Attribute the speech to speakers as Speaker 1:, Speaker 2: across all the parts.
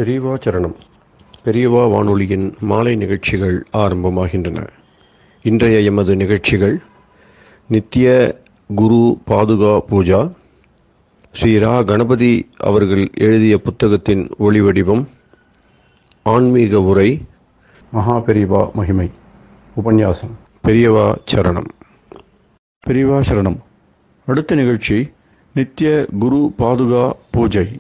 Speaker 1: பெரியவா சரணம். பெரியவா வானொலியின் மாலை நிகழ்ச்சிகள் ஆரம்பமாகின்றன. இன்றைய எமது நிகழ்ச்சிகள் நித்திய குரு பாதுகா பூஜா, ஸ்ரீ ரா கணபதி அவர்கள் எழுதிய புத்தகத்தின் ஒளிவடிவம், ஆன்மீக உரை, மகா பெரியவா மகிமை உபன்யாசம். பெரியவா சரணம். பெரியவா சரணம். அடுத்த நிகழ்ச்சி நித்திய குரு பாதுகா பூஜை.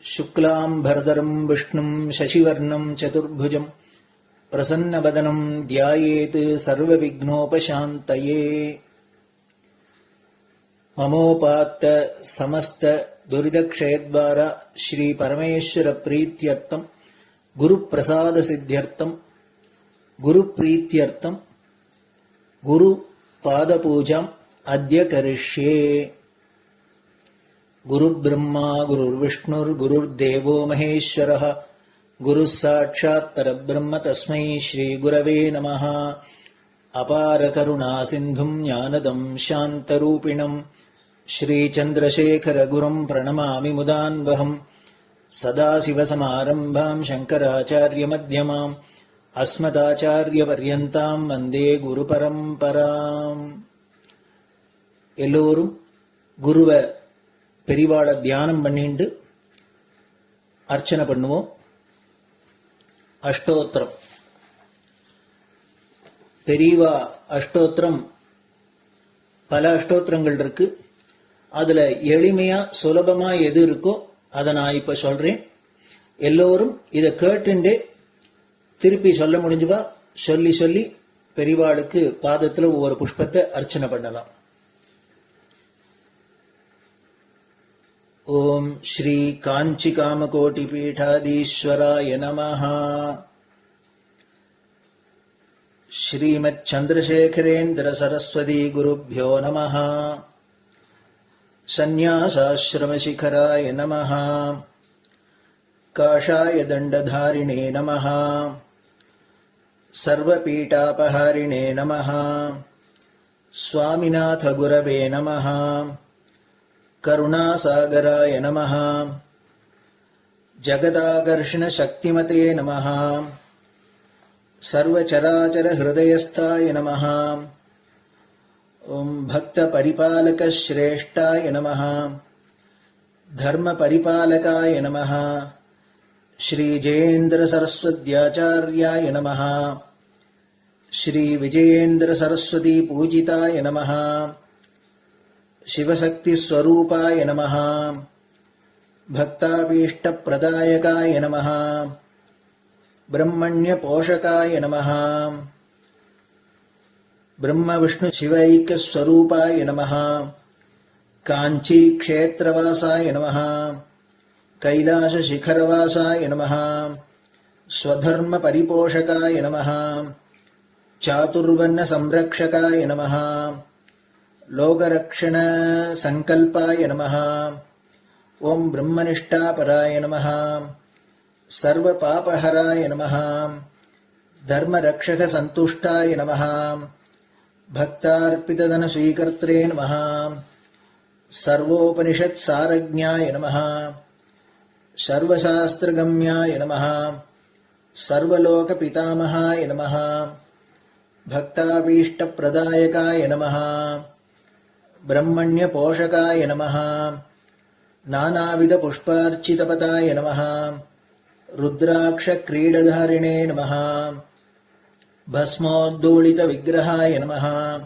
Speaker 2: शुक्लाम्बरधरम् विष्णुम् शशिवर्णम् चतुर्भुजम् प्रसन्नवदनम् ध्यायेत् सर्वविघ्नोपशान्तये। ममोपात्त समस्त दुरितक्षयद्वारा श्रीपरमेश्वरप्रीत्यर्थम् गुरुप्रसादसिद्ध्यर्थम् गुरुप्रीत्यर्थम् गुरुपादपूजाम् अद्य करिष्ये। गुरुर्ब्रह्मा गुरुर्विष्णुर्गुरुर्देवो महेश्वरः गुरुः साक्षात् परब्रह्म तस्मै श्रीगुरवे नमः। अपारकरुणासिन्धुम् ज्ञानदम् शान्तरूपिणम् श्रीचन्द्रशेखरगुरुम् प्रणमामि मुदान्वहम्। सदाशिवसमारम्भाम् शङ्कराचार्यमध्यमाम् अस्मदाचार्यपर्यन्ताम् वन्दे गुरुपरम्पराम्. எல்லோரும் குருவை பெரிவாளை தியானம் பண்ணிண்டு அர்ச்சனை பண்ணுவோம். அஷ்டோத்திரம். பெரியவா அஷ்டோத்திரம் பல அஷ்டோத்திரங்கள் இருக்கு. அதுல எளிமையா சுலபமா எது இருக்கோ அதை நான் இப்ப சொல்றேன். எல்லோரும் இதை கேட்டுண்டே திருப்பி சொல்ல முடிஞ்சுவா சொல்லி சொல்லி பெரிவாளுக்கு பாதத்துல ஒவ்வொரு புஷ்பத்தை அர்ச்சனை பண்ணலாம். ओम श्री कांची कामकोटि पीठाधीश्वराय नमः। श्रीमत् चंद्रशेखरेन्द्र सरस्वती गुरुभ्यो नमः। संन्यासाश्रम शिखराय नमः। काषाय दंडधारिणे नमः। सर्वपीठापहारिणे नमः। स्वामिनाथ गुरवे नमः। करुणासागराय नमः। जगदाकर्षण शक्तिमते नमः। सर्वचराचर हृदयस्थाय नमः। ओम भक्त परिपालक श्रेष्ठाय नमः। धर्म परिपालकाय नमः। श्री जयेन्द्र सरस्वत्याचार्याय नमः। श्री विजयेन्द्र सरस्वती पूजिताय नमः। शिवशक्ति स्वरूपाय नमः। भक्ताभीष्ट प्रदायकाय नमः। ब्रह्मण्य पोषकाय नमः। ब्रह्म विष्णु शिवैक्य स्वरूपाय नमः। कांची क्षेत्रवासाय नमः। कैलाश शिखरवासाय नमः। स्वधर्म परिपोषकाय नमः। चातुर्वर्ण संरक्षकाय नमः। लोकरक्षण संकल्पाय नमः। ओम ब्रह्मनिष्ठापराय नमः। सर्वपापहराय नमः। धर्मरक्षक संतुष्टाय नमः। भक्तार्पितधन स्वीकर्त्रे नमः। सर्वोपनिषत् सारज्ञाय नमः। सर्वशास्त्रगम्याय नमः। सर्वलोक पितामहाय नमः। भक्ताभीष्ट प्रदायकाय नमः। ब्रह्मण्य पोषकाय नमः। नानाविध पुष्पार्चितपताय नमः। रुद्राक्ष क्रीडधारिणे नमः। भस्मोद्दोलित विग्रहाय नमः।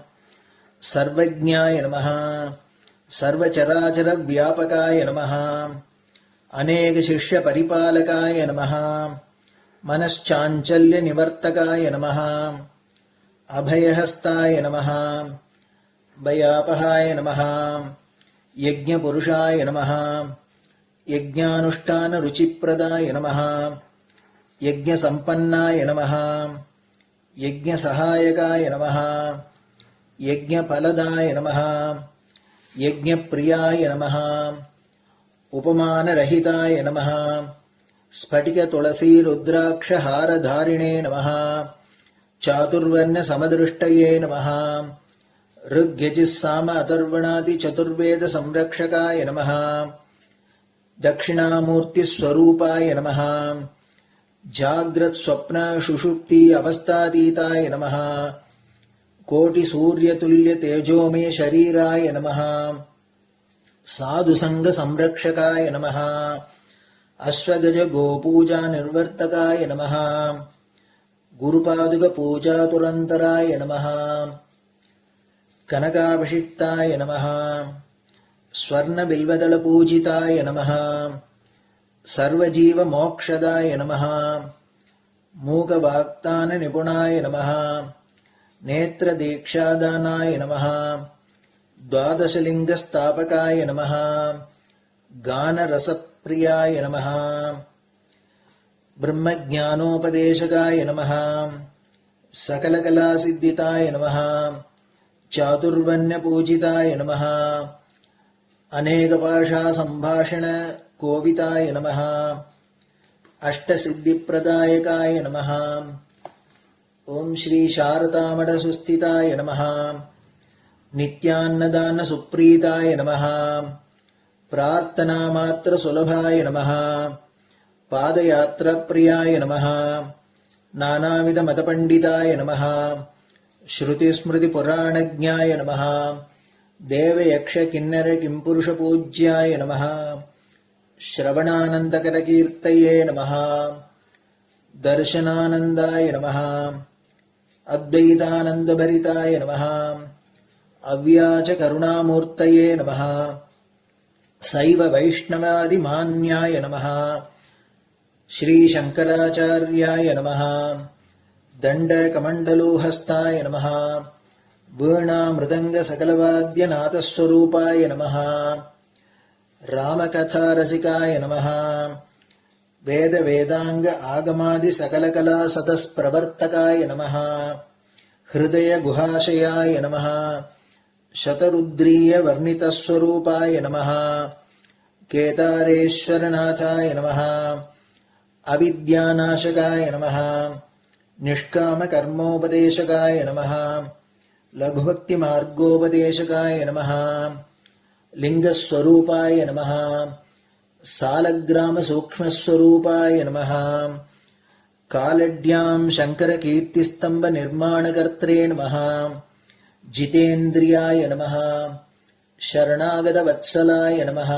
Speaker 2: सर्वज्ञाय नमः। सर्वचराचर व्यापकाय नमः। अनेक शिष्य परिपालकाय नमः। मनश्चाञ्चल्य निवर्तकाय नमः। अभयहस्ताय नमः। भयापहाय नमः। यज्ञपुरुषाय नमः। यज्ञानुष्ठान रुचिप्रदाय नमः। यज्ञसम्पन्नाय नमः। यज्ञसहायकाय नमः। यज्ञफलदाय नमः। यज्ञप्रियाय नमः। उपमानरहिताय नमः। स्फटिक तुलसी रुद्राक्ष हारधारिणे नमः। चातुर्वर्ण समदृष्टये नमः। ऋग्यजुस्साम अथर्वणादि चतुर्वेद संरक्षकाय नमः। दक्षिणामूर्तिस्वरूपाय नमः जाग्रत् स्वप्न सुषुप्ति अवस्थातीताय नमः कोटिसूर्यतुल्य तेजोमय शरीराय नमः साधुसंग संरक्षकाय नमः अश्वगज गोपूजा निर्वर्तकाय नमः गुरुपादुक पूजा तुरंतराय नमः कनकाभिषिक्ताय नमः स्वर्ण बिल्वदल पूजिताय नमः सर्वजीव मोक्षदाय नमः मूकवाक्तान निपुणाय नमः नेत्र दीक्षादानाय नमः द्वादशलिंग स्थापकाय नमः गान रसप्रियाय नमः ब्रह्मज्ञानोपदेशकाय नमः सकलकलासिद्धिताय नमः चातुर्वण्य पूजिताय नमः अनेकभाषा संभाषण कोविताय नमः अष्टसिद्धिप्रदायकाय नमः ओम श्री शारदामठ सुस्थिताय नमः नित्यान्नदान सुप्रीताय नमः प्रार्थना मात्र सुलभाय नमः पादयात्रा प्रियाय नमः नानाविध मतपंडिताय नमः श्रुति स्मृति पुराणज्ञाय नमः देव यक्ष किन्नर किंपुरुष पूज्याय नमः श्रवणानंदकर कीर्तये नमः दर्शनानंदाय नमः अद्वैतानंदभरिताय नमः अव्याज करुणामूर्तये नमः शैव वैष्णवादिमान्याय नमः श्री शंकराचार्याय नमः दंडकमंडलोहस्ताय नमः वीणा मृदंग सकलवाद्यनाथस्वरूपाय नमः रामकथा रसिकाय नमः वेद वेदांग आगमादि सकलकला सतस्प्रवर्तकाय नमः हृदय गुहाशयाय नमः शतरुद्रीय वर्णितस्वरूपाय नमः केदारेश्वरनाथाय नमः अविद्यानाशकाय नमः निष्कामकर्मोपदेशकाय नमः लघुभक्तिमार्गोपदेशकाय नमः लिंगस्वरूपाय नमः सालग्रामसूक्ष्मस्वरूपाय नमः कालड्यां शङ्करकीर्तिस्तम्भनिर्माणकर्त्रे नमः जितेन्द्रियाय नमः शरणागतवत्सलाय नमः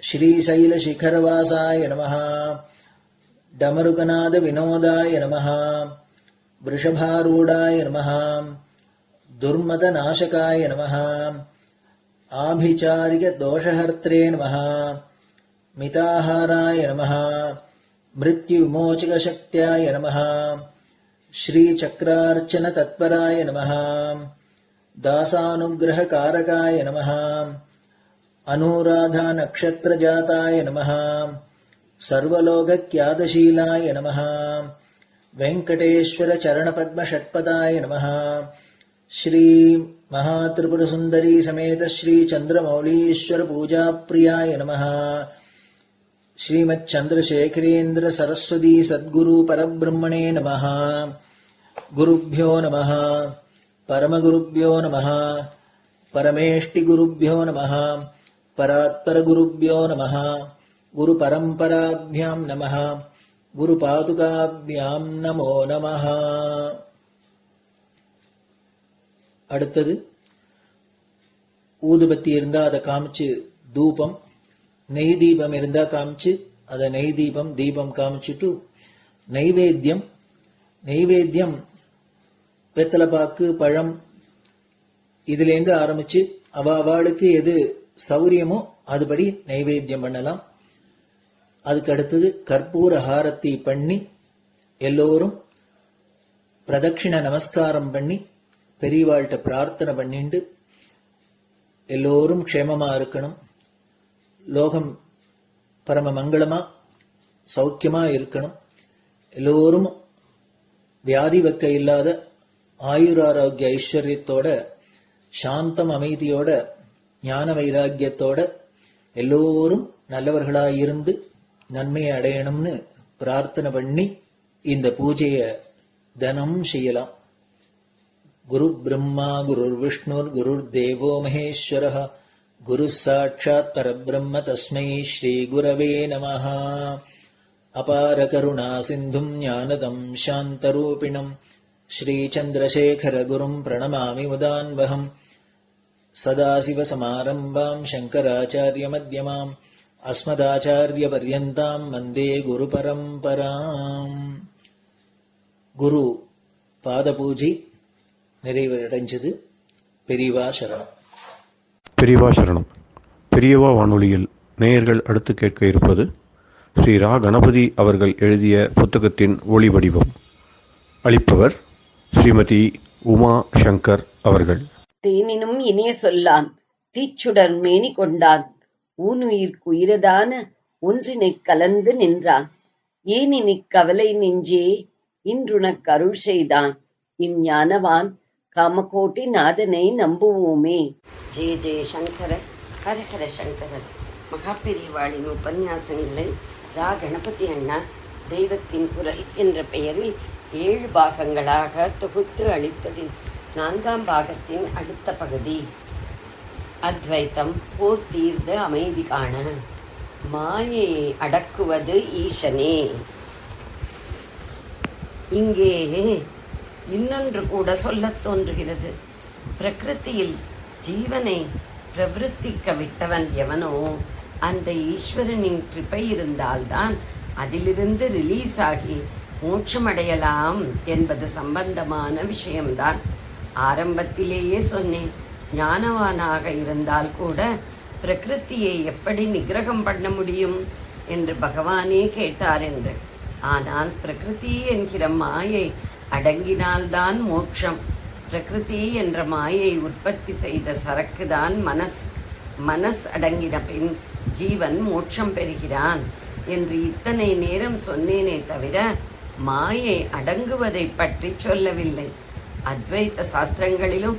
Speaker 2: श्रीशैलशिखरवासाय नमः डमरुकनादविनोदाय नमः वृषभारूढाय नमः दुर्मदनाशकाय नमः आभिचारिकदोषहर्त्रे नमः मिताहाराय नमः मृत्युविमोचकशक्त्याय नमः श्रीचक्रार्चनतत्पराय नमः दासानुग्रहकारकाय नमः अनुराधानक्षत्रजाताय नमः सर्वलोकख्यातशीलाय नमः वेंकटेश्वरचरणपद्मषट्पदाय नमः श्री महात्रिपुरसुंदरी समेत श्री चंद्रमौलीश्वर पूजाप्रियाय नमः श्रीमच्चंद्रशेखरेन्द्र सरस्वती सद्गुरु परब्रह्मणे नमः गुरुभ्यो नमः परमगुरुभ्यो नमः परमेष्टिगुरुभ्यो नमः परात्परगुरुभ्यो नमः गुरुपरम्पराभ्यां नमः गुरुपादुकाभ्यां नमो नमः. அடுத்தது ஊதுபத்தி இருந்தா அதை காமிச்சு தூபம், நெய் தீபம் இருந்தா காமிச்சு அதை நெய் தீபம் தீபம் காமிச்சுட்டு நைவேத்தியம் வெத்தலைப்பாக்கு பழம் இதுலேருந்து ஆரம்பிச்சு அவளுக்கு எது சௌரியமோ அதுபடி நைவேத்தியம் பண்ணலாம். அதுக்கு அடுத்தது கற்பூர ஹாரத்தி பண்ணி எல்லோரும் பிரதட்சிண நமஸ்காரம் பண்ணி பெரியவாள்கிட்ட பிரார்த்தனை பண்ணிண்டு எல்லோரும் க்ஷேமமா இருக்கணும், லோகம் பரம மங்களமா சௌக்கியமா இருக்கணும், எல்லோரும் வியாதி வெக்க இல்லாத ஆயுராரோக்கிய ஐஸ்வர்யத்தோட சாந்தம் அமைதியோட ஞான வைராக்கியத்தோட எல்லோரும் நல்லவர்களாயிருந்து நன்மையை அடையணும்னு பிரார்த்தனை பண்ணி இந்த பூஜையை தினம் செய்யலாம். குரு பிரம்மா குருர் விஷ்ணுர் குருர் தேவோ மகேஸ்வரः குரு சாட்சாத் பரபிரம்ம தஸ்மை ஸ்ரீ குரவே நமஹ. அபார கருணா சிந்தும் ஞானதம் சாந்தரூபிணம் ஸ்ரீ சந்திரசேகர குரும் பிரணமாமி முதான்வகம். சதாசிவசமாரம்பாம் சங்கராச்சாரிய மத்யமாம் அஸ்மதாச்சாரிய பர்யந்தாம் வந்தே குரு பரம்பராம். குரு பாத பூஜை நிறைவடைஞ்சது. பெரியவா சரணம்.
Speaker 1: பெரியவா சரணம். பெரியவா வானொலியில் நேயர்கள் அடுத்து கேட்க இருப்பது ஸ்ரீ ரா கணபதி அவர்கள் எழுதிய புத்தகத்தின் ஒளி வடிவம். அளிப்பவர் ஸ்ரீமதி உமா சங்கர் அவர்கள்.
Speaker 3: தேனினும் இனிய சொல்லான் தீச்சுடர் மேனி கொண்டான் ஊனுயிர்க்குயிரதான ஒன்றினைக் கலந்து நின்றான் ஏனினிக் கவலை நெஞ்சே இன்றுனக் அருள் செய்தான் இஞ்ஞானவான் காமகோட்டி நாதனை நம்புவோமே. ஜெய ஜெய சங்கர ஹரஹர சங்கர. மகாபெரிவாளின் உபன்யாசங்களை ரா கணபதி அண்ணா தெய்வத்தின் குரல் என்ற பெயரில் 7 பாகங்களாக தொகுத்து அளித்ததின் 4ஆம் பாகத்தின் அடுத்த பகுதி. அத்வைத்தம் போர் தீர்ந்த அமைதி காண. மாயையை அடக்குவது ஈசனே. இங்கே இன்னொன்று கூட சொல்லத் தோன்றுகிறது. பிரகிருதியில் ஜீவனை பிரவருத்திக்க விட்டவன் எவனோ அந்த ஈஸ்வரனின் கிருபை இருந்தால்தான் அதிலிருந்து ரிலீஸ் ஆகி மோட்சமடையலாம் என்பது சம்பந்தமான விஷயம்தான். ஆரம்பத்திலேயே சொன்னேன், ஞானவானாக இருந்தால் கூட பிரகிருத்தியை எப்படி நிகிரகம் பண்ண முடியும் என்று பகவானே கேட்டார் என்று. ஆனால் பிரகிருதி என்கிற மாயை அடங்கினால்தான் மோட்சம். பிரகிருதி என்ற மாயை உற்பத்தி செய்த சரக்குதான் மனஸ். மனஸ் அடங்கின பின் ஜீவன் மோட்சம் பெறுகிறான் என்று இத்தனை நேரம் சொன்னேனே தவிர மாயை அடங்குவதை பற்றி சொல்லவில்லை. அத்வைத சாஸ்திரங்களிலும்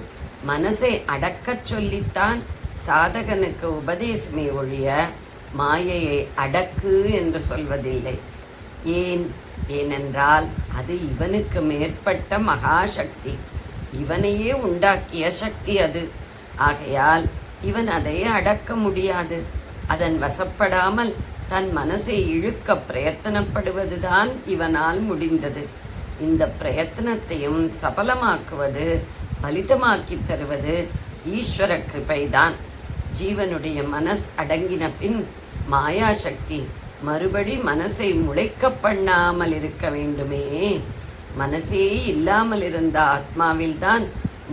Speaker 3: மனசை அடக்கச் சொல்லித்தான் சாதகனுக்கு உபதேசமே ஒழிய மாயையை அடக்கு என்று சொல்வதில்லை. ஏனென்றால் அது இவனுக்கு மேற்பட்ட மகாசக்தி, இவனையே உண்டாக்கிய சக்தி அது. ஆகையால் இவன் அதை அடக்க முடியாது. அதன் வசப்படாமல் தன் மனசை இழுக்க பிரயத்தனப்படுவதுதான் இவனால் முடிந்தது. இந்த பிரயத்தனத்தையும் சபலமாக்குவது, பலிதமாக்கி தருவது ஈஸ்வர கிருபைதான். ஜீவனுடைய மனஸ் அடங்கின பின் மாயாசக்தி மறுபடி மனசை முளைக்க பண்ணாமல் இருக்க வேண்டுமே. மனசே இல்லாமல் இருந்த ஆத்மாவில்தான்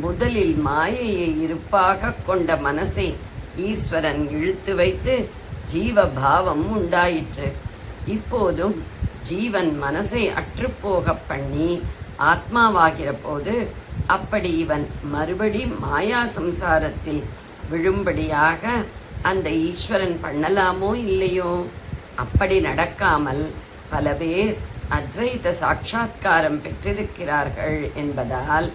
Speaker 3: முதலில் மாயையை இருப்பாக கொண்ட மனசை ஈஸ்வரன் இழுத்து வைத்து ஜீவபாவம் உண்டாயிற்று. இப்போதும் ஜீவன் மனசை அற்றுப்போக பண்ணி ஆத்மாவாகிற போது அப்படி இவன் மறுபடி மாயா சம்சாரத்தில் விழும்படியாக அந்த ஈஸ்வரன் பண்ணலாமோ இல்லையோ? அப்படி நடக்காமல் பல பேர் அத்வைத சாட்சா்காரம் பெற்றிருக்கிறார்கள் என்பதால்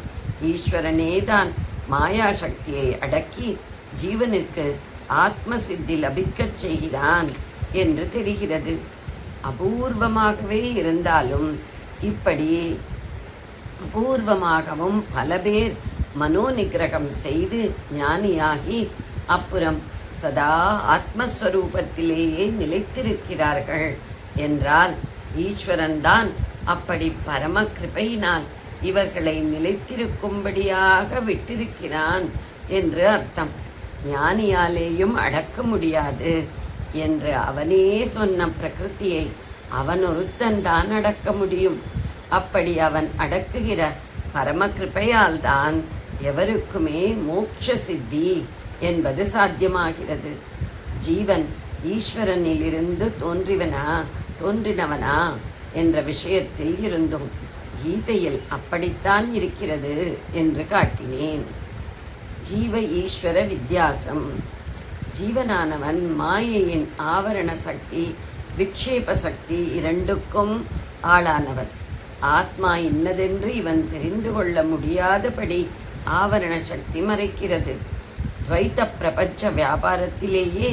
Speaker 3: ஈஸ்வரனேதான் மாயா சக்தியை அடக்கி ஜீவனுக்கு ஆத்ம சித்தி லபிக்கச் செய்கிறான் என்று தெரிகிறது. அபூர்வமாகவே இருந்தாலும் இப்படி அபூர்வமாகவும் பல பேர் மனோநிகிரகம் செய்து ஞானியாகி அப்புறம் சதா ஆத்மஸ்வரூபத்திலேயே நிலைத்திருக்கிறார்கள் என்றால் ஈஸ்வரன் தான் அப்படி பரம கிருபையினால் இவர்களை நிலைத்திருக்கும்படியாக விட்டிருக்கிறான் என்று அர்த்தம். ஞானியாலேயும் அடக்க முடியாது என்று அவனே சொன்ன பிரகிருதியை அவன் ஒருத்தன் தான் அடக்க முடியும். அப்படி அவன் அடக்குகிற பரம கிருபையால் தான் எவருக்குமே மோட்ச சித்தி என்பது சாத்தியமாகிறது. ஜீவன் ஈஸ்வரனிலிருந்து தோன்றினவனா என்ற விஷயத்தில் இருந்தும் கீதையில் அப்படித்தான் இருக்கிறது என்று காட்டினேன். ஜீவ ஈஸ்வர வித்தியாசம். ஜீவனானவன் மாயையின் ஆவரண சக்தி, விக்ஷேப சக்தி இரண்டுக்கும் ஆளானவன். ஆத்மா இன்னதென்று இவன் தெரிந்து கொள்ள முடியாதபடி ஆவரண சக்தி மறைக்கிறது. துவைத்த பிரபஞ்ச வியாபாரத்திலேயே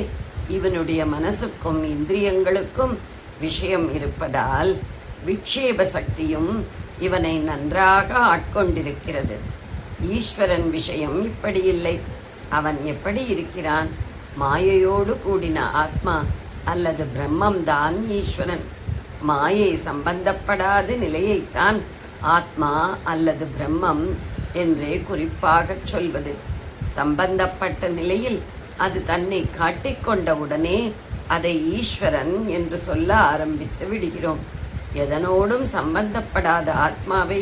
Speaker 3: இவனுடைய மனசுக்கும் இந்திரியங்களுக்கும் விஷயம் இருப்பதால் விக்ஷேப சக்தியும் இவனை நன்றாக ஆட்கொண்டிருக்கிறது. ஈஸ்வரன் விஷயம் இப்படி இல்லை. அவன் எப்படி இருக்கிறான்? மாயையோடு கூடின ஆத்மா அல்லது பிரம்மம்தான் ஈஸ்வரன். மாயை சம்பந்தப்படாத நிலையைத்தான் ஆத்மா அல்லது பிரம்மம் என்றே குறிப்பாகச் சொல்வது. சம்பந்தப்பட்ட நிலையில் அது தன்னை காட்டிக்கொண்டவுடனே அதை ஈஸ்வரன் என்று சொல்ல ஆரம்பித்து விடுகிறோம். எதனோடும் சம்பந்தப்படாத ஆத்மாவை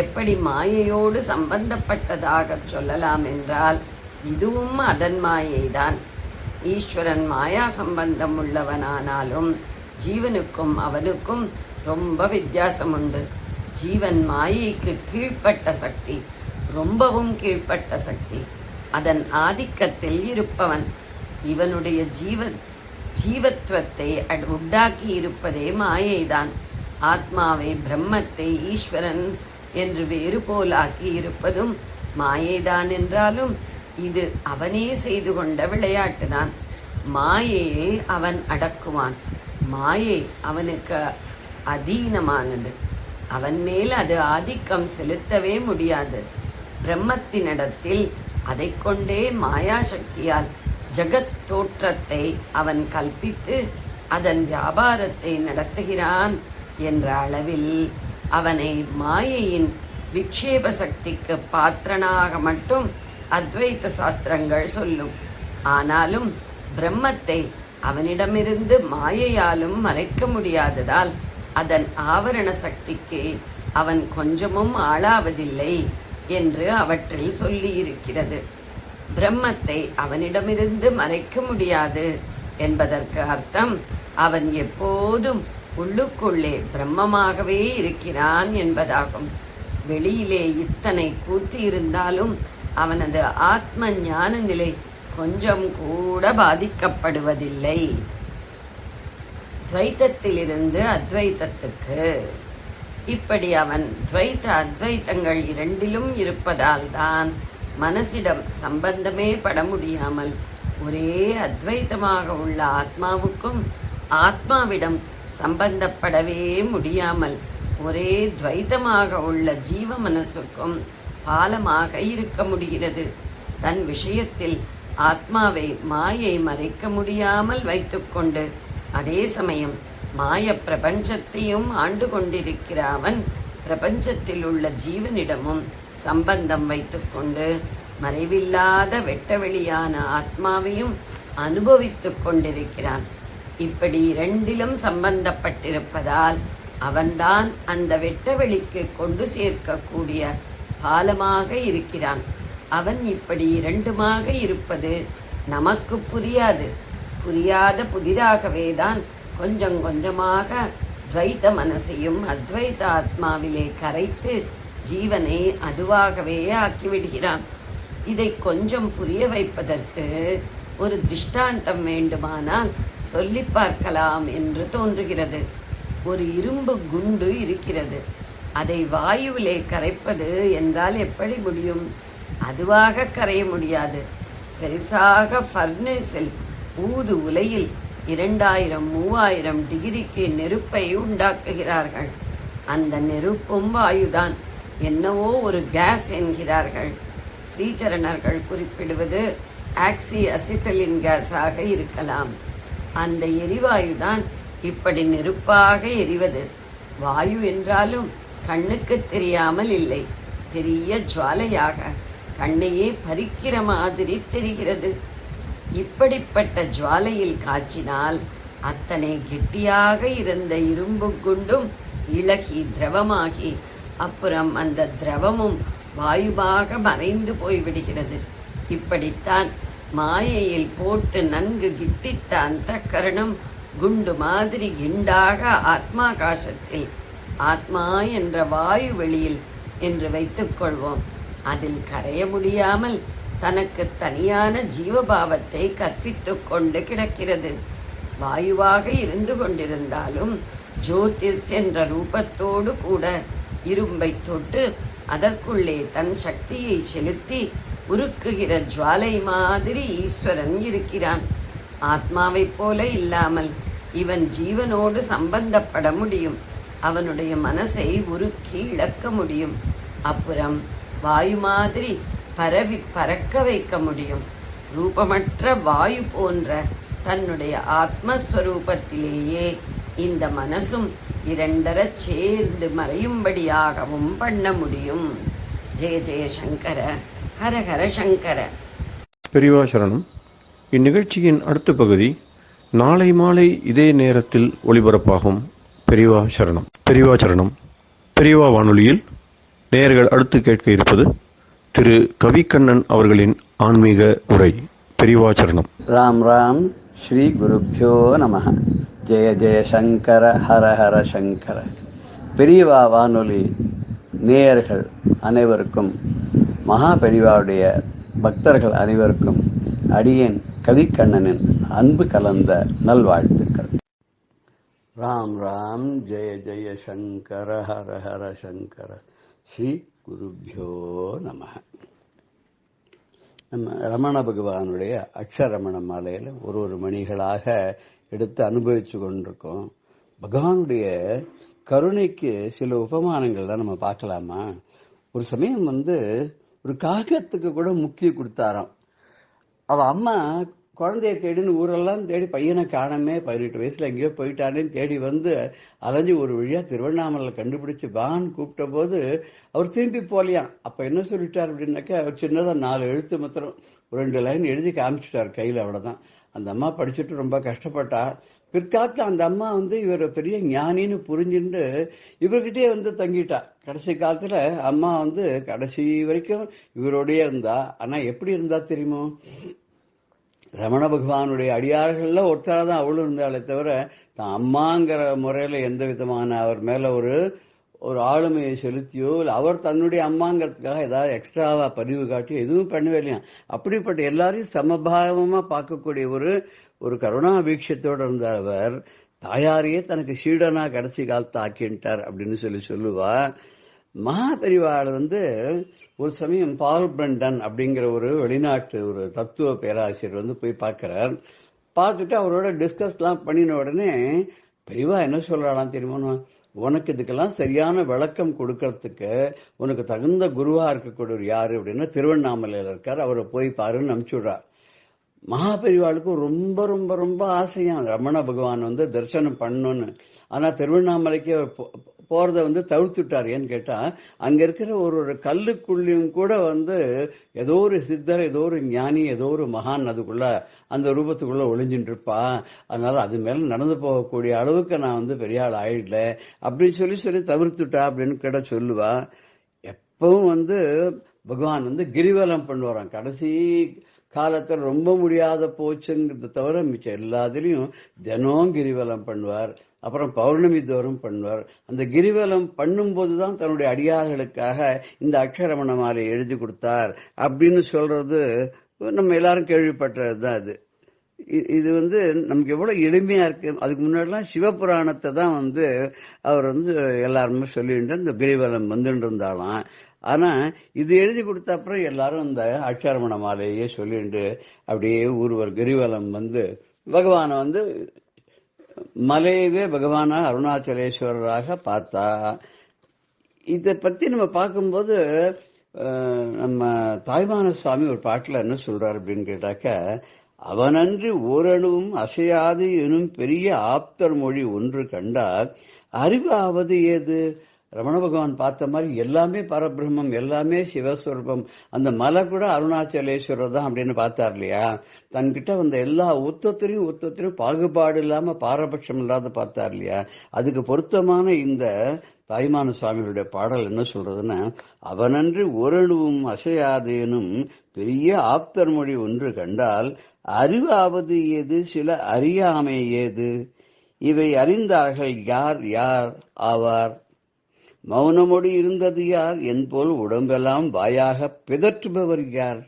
Speaker 3: எப்படி மாயையோடு சம்பந்தப்பட்டதாக சொல்லலாம் என்றால் இதுவும் அதன் மாயைதான். ஈஸ்வரன் மாயா சம்பந்தம் உள்ளவனானாலும் ஜீவனுக்கும் அவனுக்கும் ரொம்ப வித்தியாசம் உண்டு. ஜீவன் மாயைக்கு கீழ்ப்பட்ட சக்தி, ரொம்பவும் கீழ்ப்பட்ட சக்தி. அதன் ஆதிக்கத்தில் இருப்பவன். இவனுடைய ஜீவத்துவத்தை உண்டாக்கி இருப்பதே மாயைதான். ஆத்மாவை பிரம்மத்தை ஈஸ்வரன் என்று வேறு போலாக்கி இருப்பதும் மாயைதான் என்றாலும் இது அவனே செய்து கொண்ட விளையாட்டுதான். மாயையை அவன் அடக்குவான். மாயை அவனுக்கு அதீனமானது. அவன் மேல் அது ஆதிக்கம் செலுத்தவே முடியாது. பிரம்மத்தினிடத்தில் அதை கொண்டே மாயாசக்தியால் ஜகத் தோற்றத்தை அவன் கல்பித்து அதன் வியாபாரத்தை நடத்துகிறான் என்ற அளவில் அவனை மாயையின் விக்ஷேப சக்திக்கு பாத்திரனாக மட்டும் அத்வைத சாஸ்திரங்கள் சொல்லும். ஆனாலும் பிரம்மத்தை அவனிடமிருந்து மாயையாலும் மறைக்க முடியாததால் அதன் ஆவரண சக்திக்கு அவன் கொஞ்சமும் ஆளாவதில்லை என்று அவற்றில் சொல்லியிருக்கிறது. பிரம்மத்தை அவனிடமிருந்து மறைக்க முடியாது என்பதற்கு அர்த்தம் அவன் எப்போதும் உள்ளுக்குள்ளே பிரம்மமாகவே இருக்கிறான் என்பதாகும். வெளியிலே இத்தனை கூத்து இருந்தாலும் அவனது ஆத்ம ஞான நிலை கொஞ்சம் கூட பாதிக்கப்படுவதில்லை. துவைத்தத்திலிருந்து அத்வைத்தத்துக்கு இப்படி அவன் துவைத்த அத்வைத்தங்கள் இரண்டிலும் இருப்பதால் தான் மனசிடம் சம்பந்தமே பட முடியாமல் ஒரே அத்வைத்தமாக உள்ள ஆத்மாவுக்கும் ஆத்மாவிடம் சம்பந்தப்படவே முடியாமல் ஒரே துவைத்தமாக உள்ள ஜீவ மனசுக்கும் பாலமாக இருக்க முடிகிறது. தன் விஷயத்தில் ஆத்மாவை மாயை மறைக்க முடியாமல் வைத்துக்கொண்டு அதே சமயம் மாய பிரபஞ்சத்தையும் ஆண்டு கொண்டிருக்கிற அவன் பிரபஞ்சத்தில் உள்ள ஜீவனிடமும் சம்பந்தம் வைத்துக்கொண்டு மறைவில்லாத வெட்டவெளியான ஆத்மாவையும் அனுபவித்துக் கொண்டிருக்கிறான். இப்படி இரண்டிலும் சம்பந்தப்பட்டிருப்பதால் அவன்தான் அந்த வெட்டவெளிக்கு கொண்டு சேர்க்கக்கூடிய பாலமாக இருக்கிறான். அவன் இப்படி இரண்டுமாக இருப்பது நமக்கு புரியாத புதிராகவேதான் கொஞ்சம் கொஞ்சமாக துவைத்த மனசையும் அத்வைத ஆத்மாவிலே கரைத்து ஜீவனை அதுவாகவே ஆக்கிவிடுகிறான். இதை கொஞ்சம் புரிய வைப்பதற்கு ஒரு திருஷ்டாந்தம் வேண்டுமானால் சொல்லி பார்க்கலாம் என்று தோன்றுகிறது. ஒரு இரும்பு குண்டு இருக்கிறது. அதை வாயுவிலே கரைப்பது என்றால் எப்படி முடியும்? அதுவாக கரைய முடியாது. பெரிசாக ஃபர்னஸில் ஊது உலையில் 2000-3000 டிகிரிக்கு நெருப்பை உண்டாக்குகிறார்கள். அந்த நெருப்பும் வாயுதான். என்னவோ ஒரு கேஸ் என்கிறார்கள். ஸ்ரீசரணர்கள் குறிப்பிடுவது ஆக்சி அசிட்டலின் கேஸாக இருக்கலாம். அந்த எரிவாயுதான் இப்படி நெருப்பாக எரிவது. வாயு என்றாலும் கண்ணுக்கு தெரியாமல் இல்லை, பெரிய ஜுவாலையாக கண்ணையே பறிக்கிற மாதிரி தெரிகிறது. இப்படிப்பட்ட ஜுவாலையில் காய்ச்சினால் அத்தனை கெட்டியாக இருந்த இரும்பு குண்டும் இளகி திரவமாகி அப்புறம் அந்த திரவமும் வாயுவாக மறைந்து போய்விடுகிறது. இப்படித்தான் மாயையில் போட்டு நன்கு கிட்டித்த அந்த கரணம் குண்டு மாதிரி கிண்டாக ஆத்மாகாசத்தில் ஆத்மா என்ற வாயு வெளியில் என்று வைத்துக்கொள்வோம். அதில் கரைய முடியாமல் தனக்கு தனியான ஜீவபாவத்தை கற்பித்து கொண்டு கிடக்கிறது. வாயுவாக இருந்து கொண்டிருந்தாலும் ஜோதிஷ் என்ற ரூபத்தோடு கூட இரும்பை தொட்டு அதற்குள்ளே தன் சக்தியை செலுத்தி உருக்குகிற ஜுவாலை மாதிரி ஈஸ்வரன் இருக்கிறான். ஆத்மாவைப் போல இல்லாமல் இவன் ஜீவனோடு சம்பந்தப்பட முடியும். அவனுடைய மனசை உருக்கி இழக்க முடியும். அப்புறம் வாயு மாதிரி பரவி பறக்க வைக்க முடியும். ரூபமற்ற வாயு போன்ற தன்னுடைய ஆத்மஸ்வரூபத்திலேயே இந்த மனசும் இரண்டரச் சேர்ந்து மறையும்படியாகவும் பண்ண முடியும். ஜெய ஜெய சங்கர, ஹர ஹர சங்கர.
Speaker 1: பெரியவா சரணம். இந்நிகழ்ச்சியின் அடுத்த பகுதி நாளை மாலை இதே நேரத்தில் ஒளிபரப்பாகும். பெரியவா சரணம். பெரியவா சரணம். பெரியவா வானொலியில் நேயர்கள் அடுத்து கேட்க இருப்பது திரு கவிக்கண்ணன் அவர்களின் ஆன்மீக உரை. பெரியவா சரணம்.
Speaker 4: ராம் ராம். ஸ்ரீ குருப்யோ நமஹ. ஜெய ஜெய சங்கர, ஹர ஹர சங்கர. பெரியவா வானொலி நேயர்கள் அனைவருக்கும், மகா பெரியவாவுடைய பக்தர்கள் அனைவருக்கும் அடியேன் கவிக்கண்ணனின் அன்பு கலந்த நல்வாழ்த்துக்கள். ராம் ராம். ஜெய ஜெய சங்கர, ஹர ஹர சங்கர. ஸ்ரீ குருப்யோ நமஹ. நம்ம ரமண பகவானுடைய அக்ஷரமண மாலையில் ஒரு மணிகளாக எடுத்து அனுபவிச்சு கொண்டிருக்கோம். பகவானுடைய கருணைக்கு சில உபமானங்கள் தான் நம்ம பார்க்கலாமா? ஒரு சமயம் ஒரு காகத்துக்கு கூட முக்கிய கொடுத்தாராம். அவ அம்மா குழந்தைய தேடின்னு ஊரெல்லாம் தேடி பையனை காணமே, 18 வயசுல எங்கேயோ போயிட்டானேன்னு தேடி அலைஞ்சு ஒரு வழியா திருவண்ணாமலை கண்டுபிடிச்சு வான்னு கூப்பிட்ட போது அவர் திரும்பி போலியாம். அப்ப என்ன சொல்லிட்டார் அப்படின்னாக்கா, அவர் சின்னதா 4 எழுத்து மாத்திரம் 2 லைன் எழுதி காமிச்சிட்டார் கையில, அவ்வளவுதான். அந்த அம்மா படிச்சுட்டு ரொம்ப கஷ்டப்பட்டா. பிற்காலத்துல அந்த அம்மா இவர் பெரிய ஞானின்னு புரிஞ்சுட்டு இவர்கிட்டே தங்கிட்டா. கடைசி காலத்துல அம்மா கடைசி வரைக்கும் இவரோடய இருந்தா. ஆனா எப்படி இருந்தா தெரியுமோ, ரமண பகவானுடைய அடியார்கள்ல ஒருத்தரா தான் அவளும் இருந்தாலே தவிர தான் அம்மாங்கிற முறையில எந்த விதமான அவர் மேல ஒரு ஆளுமையை செலுத்தியோ இல்லை அவர் தன்னுடைய அம்மாங்கிறதுக்காக ஏதாவது எக்ஸ்ட்ராவா பதிவு காட்டி எதுவும் பண்ணவே இல்லையா. அப்படிப்பட்ட எல்லாரையும் சமபாவமா பார்க்கக்கூடிய ஒரு கருணா வீட்சத்தோடு இருந்த அவர் தாயாரையே தனக்கு சீடனா கடைசி காலத்தை ஆக்கிட்டார் அப்படின்னு சொல்லுவா. மகா பெரிவாள் ஒரு சமயம் பால் பிரண்டன் அப்படிங்கிற ஒரு வெளிநாட்டு ஒரு தத்துவ பேராசிரியர் போய் பார்க்கிறார். பார்த்துட்டு அவரோட டிஸ்கஸ் எல்லாம் பண்ணின உடனே பெரியவா என்ன சொல்றாளாம் தெரியுமா, உனக்கு இதுக்கெல்லாம் சரியான விளக்கம் கொடுக்கறதுக்கு உனக்கு தகுந்த குருவா இருக்கக்கூடிய யாரு அப்படின்னா திருவண்ணாமலையில இருக்கார், அவரை போய் பாருன்னு அனுப்பிச்சுடுறார். மகாபெரிவாளுக்கு ரொம்ப ரொம்ப ரொம்ப ஆசையா ரமண பகவான் தரிசனம் பண்ணணும்னு. ஆனா திருவண்ணாமலைக்கு போறத தவிர்த்துட்டார். ஏன்னு கேட்டா அங்க இருக்கிற ஒரு கல்லுக்குள்ளையும் கூட ஏதோ ஒரு சித்தர், ஏதோ ஒரு ஞானி, ஏதோ ஒரு மகான் அதுக்குள்ள அந்த ரூபத்துக்குள்ள ஒளிஞ்சிட்டு இருப்பா. அதனால அது மேல நடந்து போகக்கூடிய அளவுக்கு நான் பெரிய ஆள் ஆயிடல அப்படின்னு சொல்லி தவிர்த்துட்டா அப்படின்னு கேட்ட சொல்லுவா. எப்பவும் பகவான் கிரிவலம் பண்ணுவாராம். கடைசி காலத்தில் ரொம்ப முடியாத போச்சுங்கிறத தவிர மிச்சம் எல்லாத்திலையும் தினம் கிரிவலம் பண்ணுவார். அப்புறம் பௌர்ணமி தோறும் பண்ணுவார். அந்த கிரிவலம் பண்ணும்போதுதான் தன்னுடைய அடியார்களுக்காக இந்த அக்ஷரமண மாலை எழுதி கொடுத்தார் அப்படின்னு சொல்றது நம்ம எல்லாரும் கேள்விப்பட்டதுதான். இது நமக்கு எவ்வளவு எளிமையா இருக்கு. அதுக்கு முன்னாடிலாம் சிவபுராணத்தை தான் அவர் எல்லாருமே சொல்லிட்டு இந்த கிரிவலம் இருந்தாலாம். ஆனா இது எழுதி கொடுத்த அப்புறம் எல்லாரும் இந்த அக்ஷரமண மாலையே சொல்லிட்டு அப்படியே ஒருவர் கிரிவலம் பகவான மலையவே பகவானா அருணாச்சலேஸ்வரராக பார்த்தா. இத பத்தி நம்ம பார்க்கும்போது நம்ம தாய்மான சுவாமி ஒரு பாட்டுல என்ன சொல்றாரு அப்படின்னு கேட்டாக்க, அவனன்றி ஓரளவும் அசையாது எனும் பெரிய ஆப்தர் மொழி ஒன்று கண்டால் அறிவாவது ஏது. ரமண பகவான் பார்த்த மாதிரி எல்லாமே பரபிரம்மம், எல்லாமே சிவஸ்வரூபம். அந்த மலை கூட அருணாச்சலேஸ்வரர் தான் அப்படின்னு பார்த்தார் இல்லையா. தன்கிட்ட எல்லா ஒத்தொத்தரையும் பாகுபாடு இல்லாம பாரபட்சம் இல்லாத பார்த்தார் இல்லையா. அதுக்கு பொருத்தமான இந்த தாய்மான சுவாமிகளுடைய பாடல் என்ன சொல்றதுன்னா, அவனன்று ஓரணுவும் அசையாதேனும் பெரிய ஆப்தர் மொழி ஒன்று கண்டால் அறிவாவது ஏது சில அறியாமை ஏது. இவை அறிந்தார்கள் யார் யார் ஆவார். மௌனமொழி இருந்தது யார் என்போல் உடம்பெல்லாம் வாயாக பிதற்றுபவர் யார்.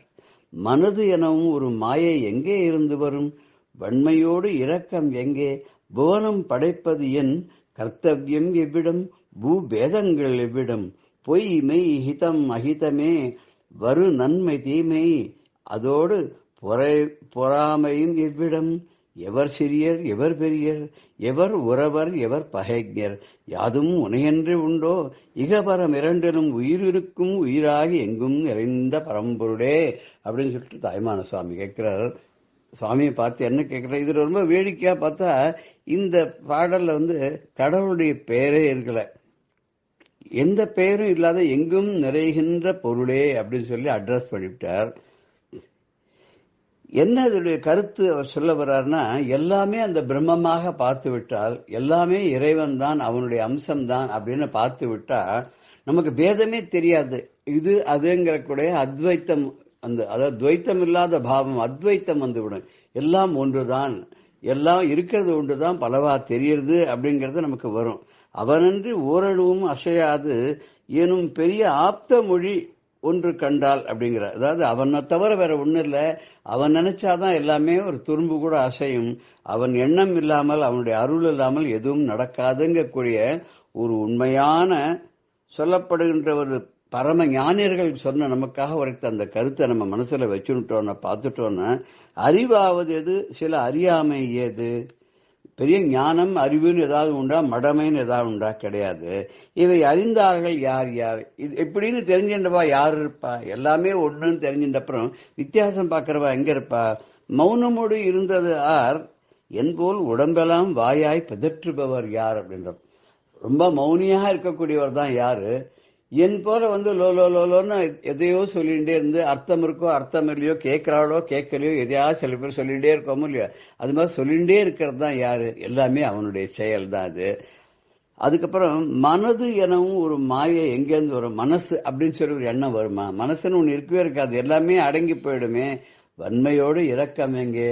Speaker 4: மனது எனவும் ஒரு மாயை எங்கே இருந்து வரும். வன்மையோடு இரக்கம் எங்கே. புவனம் படைப்பது என் கர்த்தவியம் எவ்விடம். பூபேதங்கள் எவ்விடம். பொய் மெய் ஹிதம் அஹிதமே வரு நன்மை தீமை. அதோடு பொறாமையும் எவ்விடம். எவர் சிறியர் எவர் பெரியர், எவர் உறவர் எவர் பகைஞர், யாதும் உனையன்று உண்டோ, இகபரம் இரண்டிலும் உயிரிருக்கும் உயிராகி எங்கும் நிறைந்த பரம்பொருளே அப்படின்னு சொல்லிட்டு தாய்மான சுவாமி கேட்கிறார். சுவாமியை பார்த்து என்ன கேட்கிறார்? இது ரொம்ப வேடிக்கையா பார்த்தா இந்த பாடல்ல கடவுளுடைய பெயரே இருக்கல, எந்த பெயரும் இல்லாத எங்கும் நிறைகின்ற பொருளே அப்படின்னு சொல்லி அட்ரஸ் பண்ணிவிட்டார். என்ன இதனுடைய கருத்து அவர் சொல்ல வர்றாருன்னா, எல்லாமே அந்த பிரம்மமாக பார்த்து விட்டால், எல்லாமே இறைவன் தான், அவனுடைய அம்சம்தான் அப்படின்னு பார்த்து விட்டா நமக்கு பேதமே தெரியாது. இது அதுங்கிற கூட அத்வைத்தம், அதாவது துவைத்தம் இல்லாத பாவம், அத்வைத்தம் வந்துவிடும். எல்லாம் ஒன்றுதான், எல்லாம் இருக்கிறது ஒன்றுதான், பலவா தெரியறது அப்படிங்கறது நமக்கு வரும். அவனன்றி ஓரளவும் அசையாது எனும் பெரிய ஆப்த மொழி ஒன்று கண்டால் அப்படிங்கிற, அதாவது அவனை தவிர வேற ஒண்ணு இல்ல, அவன் நினைச்சாதான் எல்லாமே ஒரு துரும்பு கூட அசையும், அவன் எண்ணம் இல்லாமல் அவனுடைய அருள் இல்லாமல் எதுவும் நடக்காதுங்கக்கூடிய ஒரு உண்மையான சொல்லப்படுகின்ற ஒரு பரம ஞானியர்கள் சொன்ன நமக்காக உரைத்த அந்த கருத்தை நம்ம மனசுல வச்சுட்டோம்னா, பார்த்துட்டோம்னா, அறிவாவது எது, சில அறியாமை ஏது, பெரிய ஞானம் அறிவுன்னு ஏதாவது உண்டா, மடமைன்னு ஏதாவது உண்டா, கிடையாது. இவை அறிந்தார்கள் யார் யார், இது எப்படின்னு தெரிஞ்சின்றவா யார் இருப்பா, எல்லாமே ஒண்ணுன்னு தெரிஞ்சின்ற அப்புறம் வித்தியாசம் பார்க்கிறவா எங்க இருப்பா? மௌனமோடு இருந்தது ஆர், என்போல் உடம்பெல்லாம் வாயாய் பிதற்றுபவர் யார் அப்படின்ற, ரொம்ப மௌனியாக இருக்கக்கூடியவர் தான் யாரு? என் போல லோ லோ லோன்னு எதையோ சொல்லிகிட்டே இருந்து அர்த்தம் இருக்கோ அர்த்தம் இல்லையோ, கேட்கிறாளோ கேட்கலையோ, எதையாவது சில பேர் சொல்லிகிட்டே இருக்கோமோ இல்லையோ, அது மாதிரி சொல்லிகிட்டே இருக்கிறது தான் யாரு? எல்லாமே அவனுடைய செயல் தான் அது. அதுக்கப்புறம் மனது எனவும் ஒரு மாயை எங்கேருந்து வரும்? மனசு அப்படின்னு சொல்லி ஒரு எண்ணம் வருமா? மனசுன்னு ஒன்று இருக்கவே இருக்காது, எல்லாமே அடங்கி போயிடுமே. வன்மையோடு இரக்கம் எங்கே?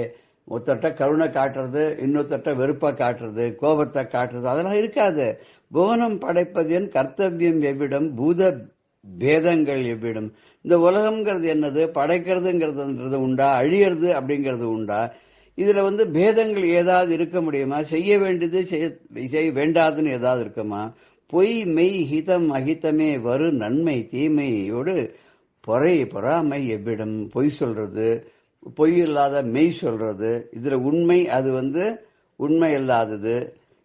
Speaker 4: ஒருத்தட்ட கருணை காட்டுறது, இன்னொருத்தட்ட வெறுப்பா காட்டுறது, கோபத்தை காட்டுறது, அதெல்லாம் இருக்காது. புவனம் படைப்பதின் கர்த்தவியம் எவ்விடம், பூத பேதங்கள் எவ்விடம். இந்த உலகம்ங்கிறது என்னது, படைக்கிறதுங்கிறது உண்டா, அழியறது அப்படிங்கிறது உண்டா? இதுல பேதங்கள் ஏதாவது இருக்க முடியுமா? செய்ய வேண்டியது செய்ய வேண்டாதுன்னு ஏதாவது இருக்குமா? பொய் மெய் ஹிதம் அஹிதமே வரு நன்மை தீமையோடு பொறாமை எவ்விடம். பொய் சொல்றது, பொய் இல்லாத மெய் சொல்றது, இதுல உண்மை அது உண்மை இல்லாதது,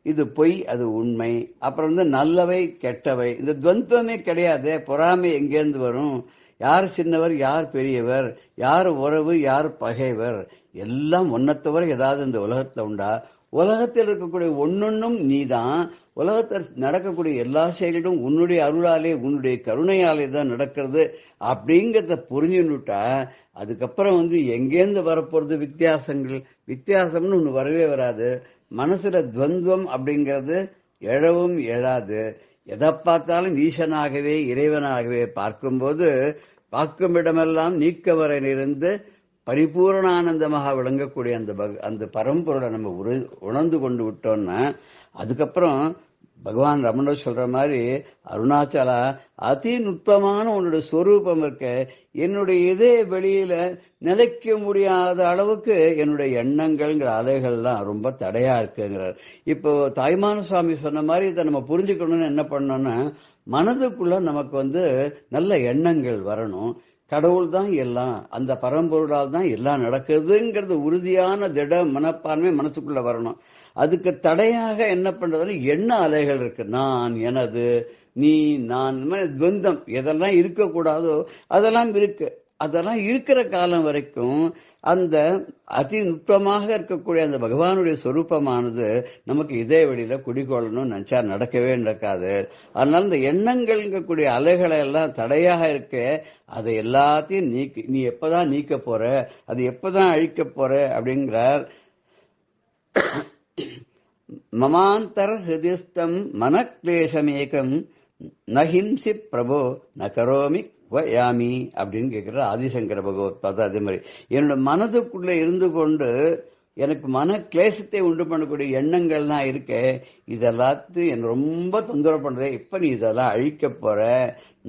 Speaker 4: இது பொய் அது உண்மை. அப்புறம் நல்லவை கெட்டவை, இந்த துவந்தமே கிடையாது. பொறாமை எங்கேருந்து வரும்? யார் சின்னவர் யார் பெரியவர், யார் உறவு யார் பகைவர், எல்லாம் ஒன்னத்தவரை ஏதாவது இந்த உலகத்துல உண்டா? உலகத்தில் இருக்கக்கூடிய ஒன்னொன்னும் நீதான். உலகத்தில் நடக்கக்கூடிய எல்லா செயல்களும் உன்னுடைய அருளாலே உன்னுடைய கருணையாலே தான் நடக்கிறது அப்படிங்கறத புரிஞ்சுட்டா, அதுக்கப்புறம் எங்கேருந்து வரப்போறது வித்தியாசங்கள்? வித்தியாசம்னு ஒண்ணு வரவே வராது. மனசுல துவந்தம் அப்படிங்கிறது எழவும் எழாது. எதை பார்த்தாலும் ஈசனாகவே இறைவனாகவே பார்க்கும்போது, பார்க்கும் இடமெல்லாம் நீக்கவரை இருந்து பரிபூர்ணானந்தமாக விளங்கக்கூடிய அந்த பரம்பொருளை நம்ம உணர்ந்து கொண்டு விட்டோம்னா, அதுக்கப்புறம் பகவான் ரமணர் சொல்ற மாதிரி, அருணாச்சலா அதி நுட்பமான உன்னுடைய ஸ்வரூபம் இருக்க, என்னுடைய இதே வெளியில நிலைக்க முடியாத அளவுக்கு என்னுடைய எண்ணங்கள்ங்கிற அலைகள்லாம் ரொம்ப தடையா இருக்குங்கிறார். இப்போ தாய்மான சுவாமி சொன்ன மாதிரி இதை நம்ம புரிஞ்சுக்கணும்னு என்ன பண்ணோம்னா, மனதுக்குள்ள நமக்கு நல்ல எண்ணங்கள் வரணும். கடவுள் தான் எல்லாம், அந்த பரம்பொருளால் தான் எல்லாம் நடக்குதுங்கிறது உறுதியான திட மனப்பான்மை மனசுக்குள்ள வரணும். அதுக்கு தடையாக என்ன பண்றதுன்னு எண்ண அலைகள் இருக்கு. நான், எனது, நீ, நான், துவந்தம் எதெல்லாம் இருக்கக்கூடாதோ அதெல்லாம் இருக்கு. அதெல்லாம் இருக்கிற காலம் வரைக்கும் அந்த அதி நுட்பமாக இருக்கக்கூடிய அந்த பகவானுடைய சொரூபமானது நமக்கு இதே வெளியில குடிக்கொள்ளணும்னு நினைச்சா நடக்கவே நடக்காது. அதனால இந்த எண்ணங்கள்ங்கக்கூடிய அலைகளை எல்லாம் தடையாக இருக்க, அதை எல்லாத்தையும் நீ எப்பதான் நீக்க போற, அது எப்பதான் அழிக்க போற அப்படிங்கிறார். மமாந்தர் ஹிருதிஸ்தம் மனக்லேசமேகம் நஹிம்சி பிரபோ நகரோமி வயாமி அப்படின்னு கேட்கிற ஆதிசங்கர பகவத் பார்த்தா அதே மாதிரி, என்னோட மனதுக்குள்ள இருந்து கொண்டு எனக்கு மன கிளேசத்தை உண்டு பண்ணக்கூடிய எண்ணங்கள்லாம் இருக்க, இதெல்லாத்தையும் என்ன ரொம்ப தொந்தரவு பண்றேன். இப்ப நீ இதெல்லாம் அழிக்க போற,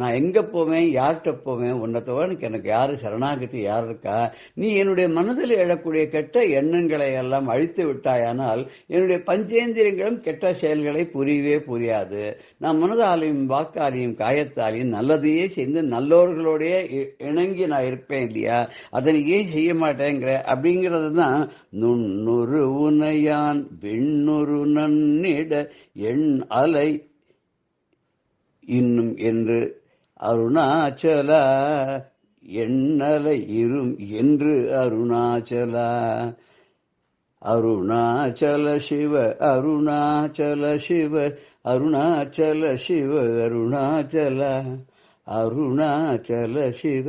Speaker 4: நான் எங்க போவேன், யார்கிட்ட போவேன், உன்னை தவிர எனக்கு யாரு சரணாகதி யார் இருக்கா? நீ என்னுடைய மனதில் எழக்கூடிய கெட்ட எண்ணங்களை எல்லாம் அழித்து விட்டாயானால் என்னுடைய பஞ்சேந்திரியங்களும் கெட்ட செயல்களை புரியவே புரியாது. நான் மனதாலையும் வாக்காலையும் காயத்தாலையும் நல்லதையே செய்து நல்லோர்களோடைய இணங்கி நான் இருப்பேன் இல்லையா? அதனை ஏன் செய்ய மாட்டேங்கிற அப்படிங்கிறது தான் நுண்ணுரு உனையான் விண்ணுரு நன்னிட எண் அலை இன்னும் என்று அருணாச்சல எண்ணலை இரும் என்று அருணாச்சல அருணாச்சல சிவ அருணாச்சல சிவ அருணாச்சல சிவ அருணாச்சல அருணாச்சல சிவ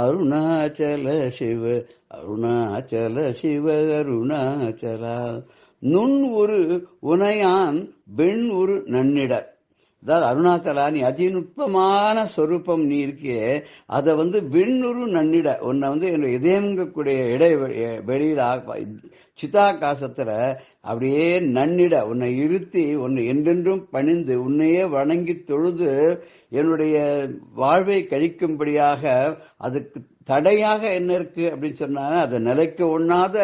Speaker 4: அருணாச்சல சிவ அருணாச்சல சிவ அருணாச்சல நுண் ஒரு உனையான் வெண் ஒரு நன்னிட. அதாவது அருணாச்சலா, நீ அதிநுட்பமான சொரூபம் நீ இருக்கியே, அதை விண்ணுரு நன்னிட, உன்னை என்னுடைய இதயங்கக்கூடிய வெளியில சிதாகாசத்துல அப்படியே நன்னிட உன்னை இருத்தி உன்னை என்றென்றும் பணிந்து உன்னையே வணங்கி தொழுது என்னுடைய வாழ்வை கழிக்கும்படியாக அதுக்கு தடையாக என்ன இருக்கு அப்படின்னு சொன்னா, அதை நிலைக்க ஒண்ணாத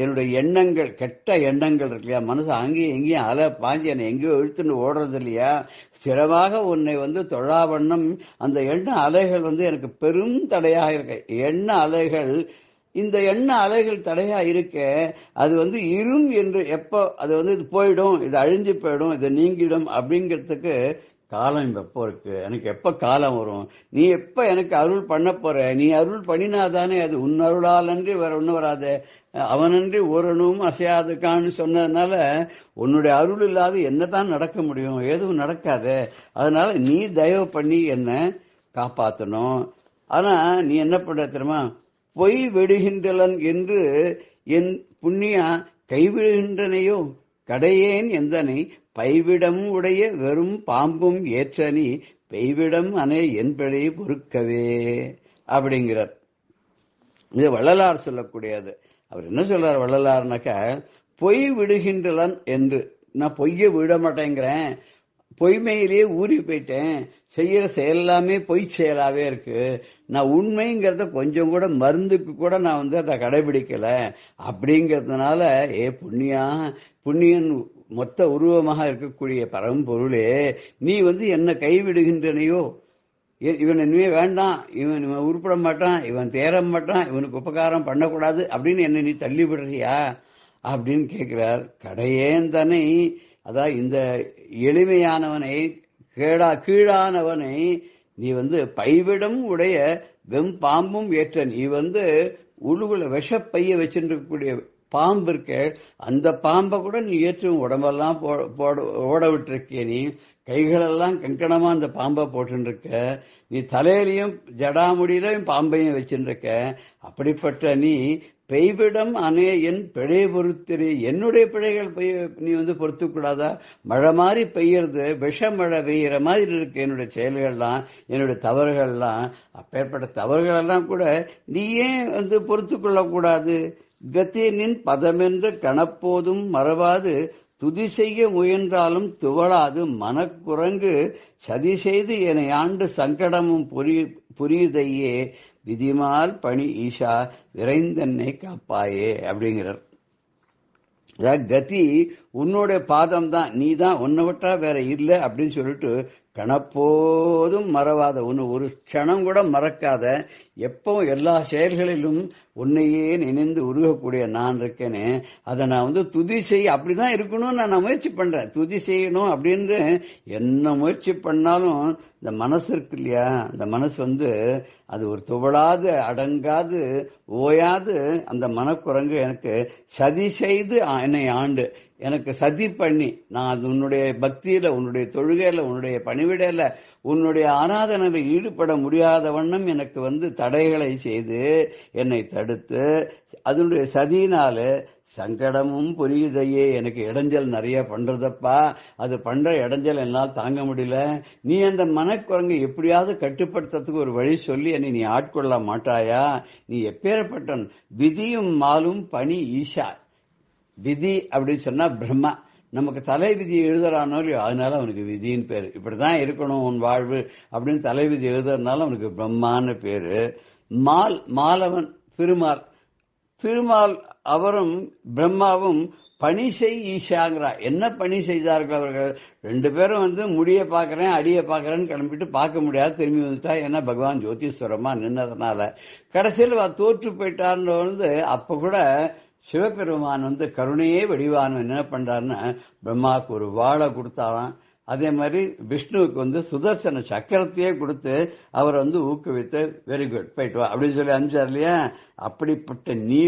Speaker 4: என்னுடைய எண்ணங்கள், கெட்ட எண்ணங்கள் இருக்கு இல்லையா, மனசு அங்கேயும் எங்கேயும் அலை பாஞ்சி என்னை எங்கேயோ இழுத்துன்னு ஓடுறது இல்லையா, ஸ்திரமாக உன்னை தொழாவண்ணம் அந்த எண்ண அலைகள் எனக்கு பெரும் தடையாக இருக்கு. எண்ண அலைகள், இந்த எண்ண அலைகள் தடையா இருக்க, அது இரும் என்று எப்போ அது இது போயிடும், இது அழிஞ்சு போயிடும், இது நீங்கிடும் அப்படிங்கிறதுக்கு காலம் எப்போ இருக்கு, எனக்கு எப்ப காலம் வரும், நீ எப்ப எனக்கு அருள் பண்ண போற, நீ அருள் பண்ணினாதானே அது உன் அருளால் அன்றி வேற ஒன்னும் வராது, அவனன்றி ஓரணும் அசையாதுக்கான்னு சொன்னதுனால உன்னுடைய அருள் இல்லாத என்னதான் நடக்க முடியும், எதுவும் நடக்காது. அதனால நீ தயவு பண்ணி என்ன காப்பாற்றணும். ஆனா நீ என்ன பண்ற தெரியுமா, பொய் விடுகின்றலன் என்று என் புண்ணியா கைவிடுகின்றனையோ கடையேன் எந்தனை பைவிடம் உடைய வெறும் பாம்பும் ஏற்றனி பெய்விடம் அனே என்பதை பொறுக்கவே அப்படிங்கிறார். இது வள்ளலார் சொல்லக்கூடியது. அவர் என்ன சொல்றார் வள்ளலார்னாக்க, பொய் விடுகின்றலன் என்று, நான் பொய்ய விட மாட்டேங்கிறேன், பொய்மையிலேயே ஊறி போயிட்டேன், செய்யற செயல் எல்லாமே பொய் செயலாவே இருக்கு, நான் உண்மைங்கிறத கொஞ்சம் கூட மருந்துக்கு கூட நான் அதை கடைபிடிக்கல அப்படிங்கறதுனால, ஏ புண்ணியா, புண்ணியன் மொத்த உருவமாக இருக்கக்கூடிய பரம்பொருளே, நீ என்ன கைவிடுகின்றனையோ, இவன் இனிமே வேண்டாம், இவன் உருப்பட மாட்டான், இவன் தேர மாட்டான், இவனுக்கு உபகாரம் பண்ணக்கூடாது அப்படின்னு என்ன நீ தள்ளி விடுறியா அப்படின்னு கேட்கிறார். கடையேன் தன்னை, அதாவது இந்த எளிமையானவனை, கீழானவனை நீ பைவிடம் உடைய வெம் பாம்பும் ஏற்ற, நீ உள்ளுக்குள்ள விஷப்பைய வச்சிருக்கக்கூடிய பாம்பு இருக்க, அந்த பாம்பை கூட நீ ஏற்றும் உடம்பெல்லாம் ஓட விட்டுருக்கிய, நீ கைகளெல்லாம் கங்கணமா அந்த பாம்பை போட்டுருக்க, நீ தலையிலையும் ஜடாமுடியிலையும் பாம்பையும் வச்சுருக்க, அப்படிப்பட்ட நீ பெய்விடம் அனே என் பிழை பொறுத்திரு, என்னுடைய பிழைகள் நீ பொறுத்து கூடாதா, மழை மாதிரி பெய்யறது, விஷ மழை பெய்யற மாதிரி இருக்கு என்னுடைய செயல்கள்லாம், என்னுடைய தவறுகள்லாம், அப்பேற்பட்ட தவறுகள் எல்லாம் கூட நீ ஏன் பொறுத்து கொள்ளக்கூடாது. கத்தியனின் பதமென்று கணப்போதும் மறவாது துதி செய்ய முயன்றாலும் துவளாது மனக்குரங்கு சதி செய்து என ஆண்டு சங்கடமும் புரியுதையே விதிமால் பணி ஈஷா விரைந்தன்னை காப்பாயே அப்படிங்கிறார். கதி உன்னோட பாதம் தான், நீ தான், உன்னை விட்டா வேற இல்லை அப்படின்னு சொல்லிட்டு கணப்போதும் மறவாத, உன்னை ஒரு க்ஷணம் கூட மறக்காத, எப்பவும் எல்லா செயல்களிலும் உன்னையே நினைந்து உருகக்கூடிய நான் இருக்கேனே, அதை நான் துதி செய்ய அப்படிதான் இருக்கணும்னு நான் முயற்சி பண்றேன், துதி செய்யணும் அப்படின்னு என்ன முயற்சி பண்ணாலும் இந்த மனசு இருக்கு இல்லையா, அந்த மனசு அது ஒரு துவளாது அடங்காது ஓயாது அந்த மனக்குரங்கு எனக்கு சதி செய்து என்னை ஆண்டு, எனக்கு சதி பண்ணி, நான் உன்னுடைய பக்தியில, உன்னுடைய தொழுகையில, உன்னுடைய பணிவிடையில, உன்னுடைய ஆராதனையில் ஈடுபட முடியாத வண்ணம் எனக்கு தடைகளை செய்து என்னை தடுத்து, அதனுடைய சதியினால சங்கடமும் புரியுதையே, எனக்கு இடைஞ்சல் நிறைய பண்றதப்பா, அது பண்ற இடைஞ்சல் என்னால் தாங்க முடியல, நீ அந்த மனக்குரங்கை எப்படியாவது கட்டுப்படுத்துறதுக்கு ஒரு வழி சொல்லி என்னை நீ ஆட்கொள்ள மாட்டாயா, நீ எப்பேற்பட்டன் விதியும் மாலும் பணி ஈஷா. விதி அப்படின்னு சொன்னா பிரம்மா, நமக்கு தலை விதி எழுதுறானோ இல்லையோ அதனால அவனுக்கு விதின்னு பேரு. இப்படிதான் இருக்கணும் உன் வாழ்வு அப்படின்னு தலை விதி எழுதுறதுனால அவனுக்கு பிரம்மான்னு பேரு. மாலவன் திருமால் அவரும் பிரம்மாவும் பணி செய் ஈஷாங்கிறா. என்ன பணி செய்தார்கள் அவர்கள்? 2 பேரும் முடிய பாக்குறேன் அடிய பாக்குறேன்னு கிளம்பிட்டு பார்க்க முடியாது, திரும்பி வந்துட்டா. ஏன்னா பகவான் ஜோதிஸ்வரமா நின்னதுனால. கடைசியில் தோற்று போயிட்டார்னு அப்ப கூட சிவபெருமான் கருணையே வடிவான என்ன பண்றாருன்னு பிரம்மாவுக்கு ஒரு வாழை கொடுத்தாராம். அதே மாதிரி விஷ்ணுவுக்கு சுதர்சன சக்கரத்தையே கொடுத்து அவர் ஊக்குவித்து வெரி குட் போயிட்டு வா அப்படின்னு சொல்லி அனுப்பிச்சார் இல்லையா. அப்படிப்பட்ட நீ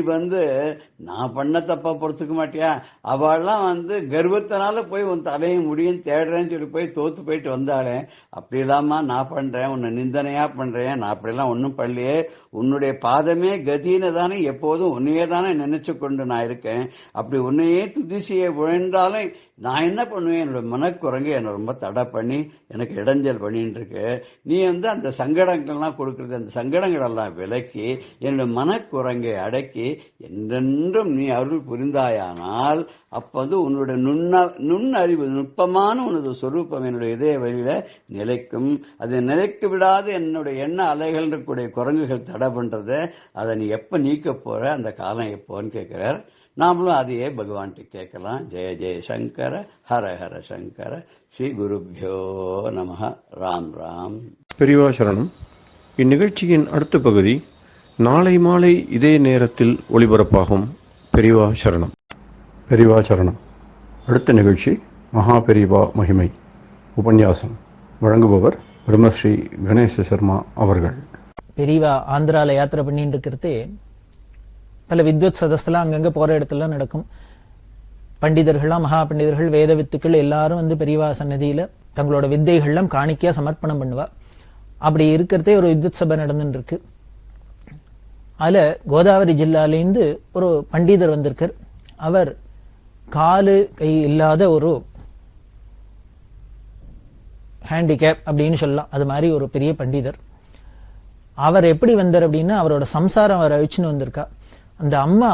Speaker 4: நான் பண்ண தப்பா பொறுத்துக்க மாட்டியா? அவள்லாம் கர்வத்தினால போய் உன் தலையும் முடியும் தேடுறேன்னு சொல்லி போய் தோத்து போயிட்டு வந்தாளே. அப்படி இல்லாம நான் பண்றேன், உன்னை நிந்தனையா பண்றேன், நான் அப்படிலாம் ஒன்னும் பண்ணலையே, உன்னுடைய பாதமே கதின்னு தானே எப்போதும் உன்னையே தானே நினைச்சு கொண்டு நான் இருக்கேன். அப்படி உன்னையே துதிசையை விழுந்தாலும் நான் என்ன பண்ணுவேன்? என்னோட மனக்குரங்கு என்னை ரொம்ப தடை பண்ணி எனக்கு இடைஞ்சல் பண்ணிட்டு இருக்கு. நீ அந்த சங்கடங்கள்லாம் கொடுக்கறது, அந்த சங்கடங்கள் எல்லாம் விலக்கி என்னோட மனக்குரங்கை அடக்கி என்றென்றும் நீ அருள் புரிந்தாயானால் அப்ப உன்னோட நுண்ணறிவு நுட்பமான உனது சொரூபம் என்னுடைய இதய வழியில நிலைக்கும். அதை நிலைக்க விடாது என்னுடைய எண்ண அலைகள் கூடிய குரங்குகள் தடை பண்றத அதை நீ எப்ப நீக்க போற, அந்த காலம் எப்போன்னு கேட்கிறார். நாமளும் அதையே பகவான்கிட்ட கேட்கலாம். ஜெய ஜெய சங்கர ஹர ஹர சங்கர ஸ்ரீ குருப்யோ நமஹ. ராம் ராம்.
Speaker 1: பெரியவா சரணம். இந்நிகழ்ச்சியின் அடுத்த பகுதி நாளை மாலை இதே நேரத்தில் ஒளிபரப்பாகும். பெரியவா சரணம். பெரியவா சரணம். அடுத்த நிகழ்ச்சி மகா பெரியவா மகிமை உபன்யாசம். வழங்குபவர் பிரம்மஸ்ரீ கணேச சர்மா அவர்கள்.
Speaker 5: பெரியவா ஆந்திரால யாத்திரை பண்ணிட்டு இருக்கிறது பல வித்வத் சதஸ்லாம் அங்கங்க போற இடத்துல நடக்கும். பண்டிதர்கள்லாம் மகா பண்டிதர்கள் வேத வித்துக்கள் எல்லாரும் பெரியவா சன்னதியில தங்களோட வித்தைகள்லாம் காணிக்கையா சமர்ப்பணம் பண்ணுவா. அப்படி இருக்கிறதே ஒரு வித்வத் சபை நடந்துட்டு இருக்கு. அதுல கோதாவரி ஜில்லாலேருந்து ஒரு பண்டிதர் வந்திருக்கார். அவர் காலு கை இல்லாத ஒரு ஹேண்டிகேப் அப்படின்னு சொல்லலாம், அது மாதிரி ஒரு பெரிய பண்டிதர். அவர் எப்படி வந்தார் அப்படின்னா அவரோட சம்சாரம் அவர் அழிச்சுன்னு வந்திருக்கா. அந்த அம்மா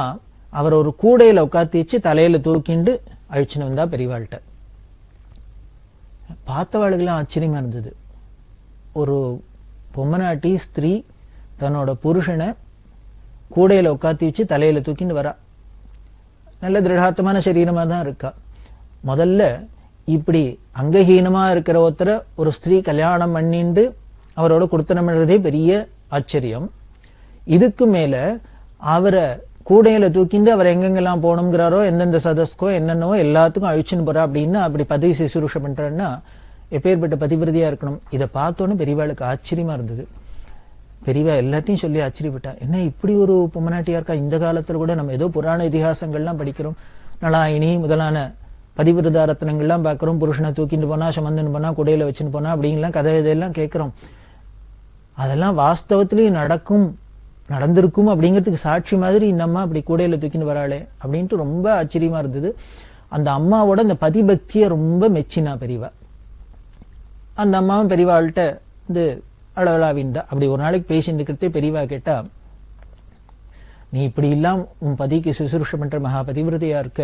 Speaker 5: அவர் ஒரு கூடையில உட்காந்து வச்சு தலையில தூக்கிண்டு அழிச்சுன்னு வந்தா பெரியவாள்கிட்ட. பார்த்தவாளுக்கெல்லாம் ஆச்சரியமா இருந்தது. ஒரு பொம்மநாட்டி ஸ்திரீ தன்னோட புருஷனை கூடையில உட்காந்து வச்சு தலையில தூக்கிண்டு வரா. நல்ல திருடார்த்தமான சரீரமா தான் இருக்கா. முதல்ல இப்படி அங்கஹீனமா இருக்கிற ஒருத்தரை ஒரு ஸ்திரீ கல்யாணம் பண்ணிண்டு அவரோட கொடுத்தனம்ன்றதே பெரிய ஆச்சரியம். இதுக்கு மேல அவரை கூடையில தூக்கிண்டு அவர் எங்கெங்கெல்லாம் போகணுங்கிறாரோ, எந்தெந்த சதஸ்கோ என்னென்னவோ எல்லாத்துக்கும் அழிச்சுன்னு போறா. அப்படின்னா அப்படி பதவி சிசுரூஷ பண்றாருன்னா எப்பேற்பட்ட பதிவிரதியா இருக்கணும். இதை பார்த்தோன்னு பெரியவாளுக்கு ஆச்சரியமா இருந்தது. பெரியவா எல்லாத்தையும் சொல்லி ஆச்சரியப்பட்டா. என்ன இப்படி ஒரு பொம்மநாட்டியா இருக்கா? இந்த காலத்துல கூட நம்ம ஏதோ புராண இதிகாசங்கள்லாம் படிக்கிறோம், நலாயினி முதலான பதிவிரதா ரத்னங்கள்லாம் பார்க்கிறோம். புருஷனை தூக்கிட்டு போனா, சுமந்துன்னு போனா, குடையில வச்சுன்னு போனா அப்படிங்கலாம் கதை இதெல்லாம் கேட்கிறோம். அதெல்லாம் வாஸ்தவத்திலேயே நடந்திருக்கும் அப்படிங்கிறதுக்கு சாட்சி மாதிரி இந்த அம்மா அப்படி கூடையில தூக்கின்னு வராளே அப்படின்ட்டு ரொம்ப ஆச்சரியமா இருந்தது. அந்த அம்மாவோட அந்த பதிபக்தியை ரொம்ப மெச்சினா பெரியவா. அந்த அம்மாவும் பெரியவாள்கிட்ட அளவலாவின் தான். அப்படி ஒரு நாளைக்கு பேசிட்டு இருக்கிறதே பெரியவா கேட்டா, நீ இப்படி இல்லாம உன் பதிக்கு சுசுரூஷ பண்ற மகா பதிவிரதையா இருக்க,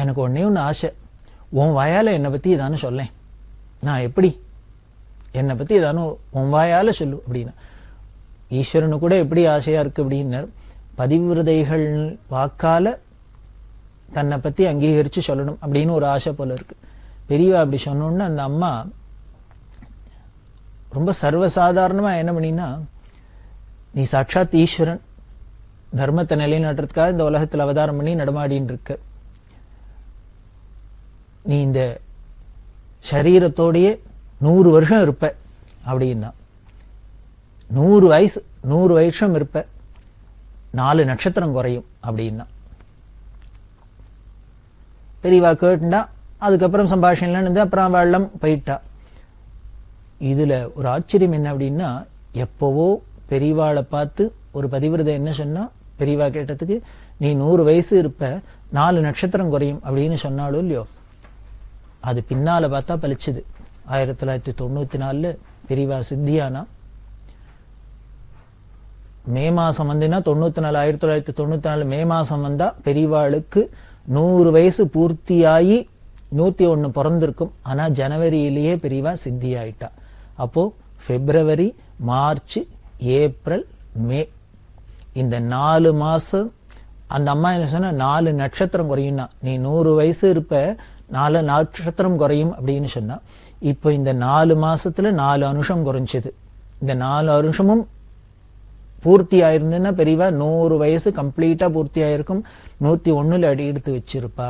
Speaker 5: எனக்கு ஒன்னே ஒன்னு ஆசை, உன் வாயால என்னை பத்தி ஏதானு சொல்லேன். நான் எப்படி என்னை பத்தி ஏதானு உன் வாயால சொல்லு அப்படின்னா. ஈஸ்வரனு கூட எப்படி ஆசையா இருக்கு அப்படின்னார், பதிவிரதைகள் வாக்கால தன்னை பத்தி அங்கீகரிச்சு சொல்லணும் அப்படின்னு ஒரு ஆசை போல இருக்கு. பெரியவா அப்படி சொன்னோன்னு அந்த அம்மா ரொம்ப சர்வசாதாரணமா என்ன பண்ணினா, நீ சாட்சாத் ஈஸ்வரன், தர்மத்தை நிலைநாட்டுறதுக்காக இந்த உலகத்தில் அவதாரம் பண்ணி நடமாடின்னு இருக்க, நீ இந்த சரீரத்தோடையே 100 வருஷம் இருப்ப அப்படின்னா. 100 வயசு 100 வருஷம் இருப்ப, 4 நட்சத்திரம் குறையும் அப்படின்னா. பெரியவா கேட்டுண்டா. அதுக்கப்புறம் சம்பாஷணம் இருந்து அப்புறம் வெள்ளம் போயிட்டா. இதுல ஒரு ஆச்சரியம் என்ன அப்படின்னா, எப்பவோ பெரியவாளை பார்த்து ஒரு பதிவிரதை என்ன சொன்னா, பெரியவா கேட்டதுக்கு நீ 100 வயசு இருப்ப, 4 நட்சத்திரம் குறையும் அப்படின்னு சொன்னாலும் இல்லையோ, அது பின்னால பார்த்தா பலிச்சுது. 1994 பெரியவா சித்தியானா. மே மாசம் வந்துன்னா 94 1994 மே மாசம் வந்தா பெரியவாளுக்கு 100 வயசு பூர்த்தியாகி 101 பிறந்திருக்கும். ஆனா ஜனவரியிலேயே பெரியவா சித்தி ஆயிட்டா. அப்போ பிப்ரவரி, மார்ச், ஏப்ரல், மே இந்த 4 மாசம் அந்த அம்மா என்ன சொன்னா 4 நட்சத்திரம் குறையும்னா, நீ 100 வயசு இருப்ப 4 நட்சத்திரம் குறையும் அப்படின்னு சொன்னா. இப்ப இந்த 4 மாசத்துல 4 அனுஷம் குறைஞ்சது. இந்த 4 அனுஷமும் பூர்த்தி ஆயிருந்ததுன்னா பெரியவா 100 வயசு கம்ப்ளீட்டா பூர்த்தி ஆயிருக்கும். 101 அடி எடுத்து வச்சிருப்பா.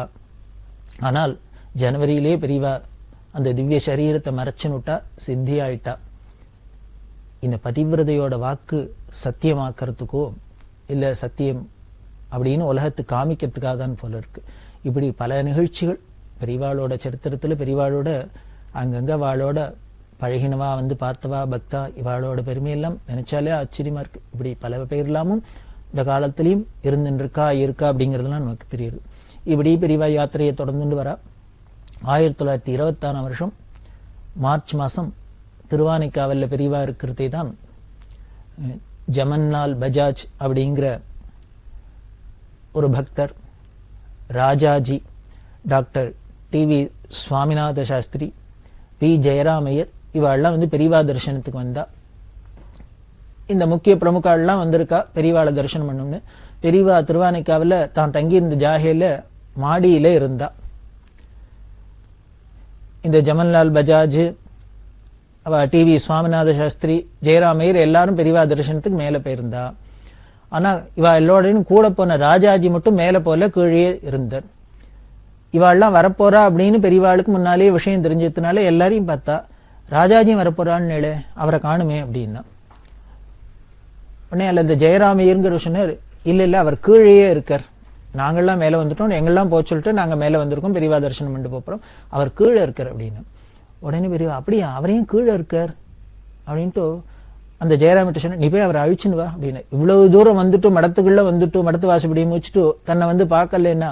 Speaker 5: ஆனால் ஜனவரியிலேயே பெரியவா அந்த திவ்ய சரீரத்தை மறைச்சுனுட்டா, சித்தி ஆயிட்டா. இந்த பதிவிரதையோட வாக்கு சத்தியமாக்கிறதுக்கோ இல்ல சத்தியம் அப்படின்னு உலகத்துக்கு காமிக்கிறதுக்காக தான் போல இருக்கு. இப்படி பல நிகழ்ச்சிகள் பெரியவாளோட சரித்திரத்துல பெரியவாளோட அங்கங்க வாளோட பழகினவா வந்து பார்த்தவா பக்தா இவாளோட பெருமையெல்லாம் நினைச்சாலே ஆச்சரியமா இருக்கு. இப்படி பல பேர்லாமும் இந்த காலத்திலையும் இருந்துருக்கா இருக்கா அப்படிங்கறதுலாம் நமக்கு தெரியுது. இப்படி பெரியவா யாத்திரையை தொடர்ந்துட்டு வரா. 1926 வருஷம் மார்ச் மாசம் திருவானைக்காவல்ல பெரியவா இருக்கிறதே தான் ஜமன்லால் பஜாஜ் அப்படிங்கிற ஒரு பக்தர், Rajaji, doctor TV Swaminatha Sastri, P Jayaramaiyer இவாள்லாம் வந்து பெரியவா தரிசனத்துக்கு வந்தா. இந்த முக்கிய பிரமுகாள்லாம் வந்திருக்கா பெரியவாளை தரிசனம் பண்ணணும்னு. பெரியவா திருவானைக்காவில தான் தங்கியிருந்த ஜாகையில மாடியில இருந்தா. இந்த ஜமன்லால் பஜாஜ், அவ டிவி சுவாமிநாத சாஸ்திரி, ஜெயராமையர் எல்லாரும் பெரியவா தரிசனத்துக்கு மேல போயிருந்தா. ஆனா இவா எல்லோடையும் கூட போன ராஜாஜி மட்டும் மேல போல கீழே இருந்தார். இவாள்லாம் வரப்போறா அப்படின்னு பெரியவாளுக்கு முன்னாலேயே விஷயம் தெரிஞ்சதுனால எல்லாரையும் பார்த்தா ராஜாஜியும் வரப்போறான்னு அவரை காணுமே அப்படின்னா. உடனே அல்ல இந்த ஜெயராமையர்ங்கிற சொன்னார், இல்ல அவர் கீழே இருக்கார், நாங்கள்லாம் மேல வந்துட்டோம், எங்கெல்லாம் போக சொல்லிட்டு நாங்க மேல வந்திருக்கோம், பெரியவா தரிசனம் பண்ணிட்டு போறோம், அவர் கீழே இருக்கார் அப்படின்னு. உடனே பெரியவா அப்படியா அவரையும் கீழே இருக்கார் அப்படின்ட்டு அந்த ஜெயராமிட்ட சொன்ன, நீ போய் அவரை அழிச்சுன்னு வா அப்படின்னு. இவ்வளவு தூரம் வந்துட்டு மடத்துக்குள்ள வந்துட்டு மடத்து வாசப்படி முடிச்சுட்டு தன்னை வந்து பார்க்கலன்னா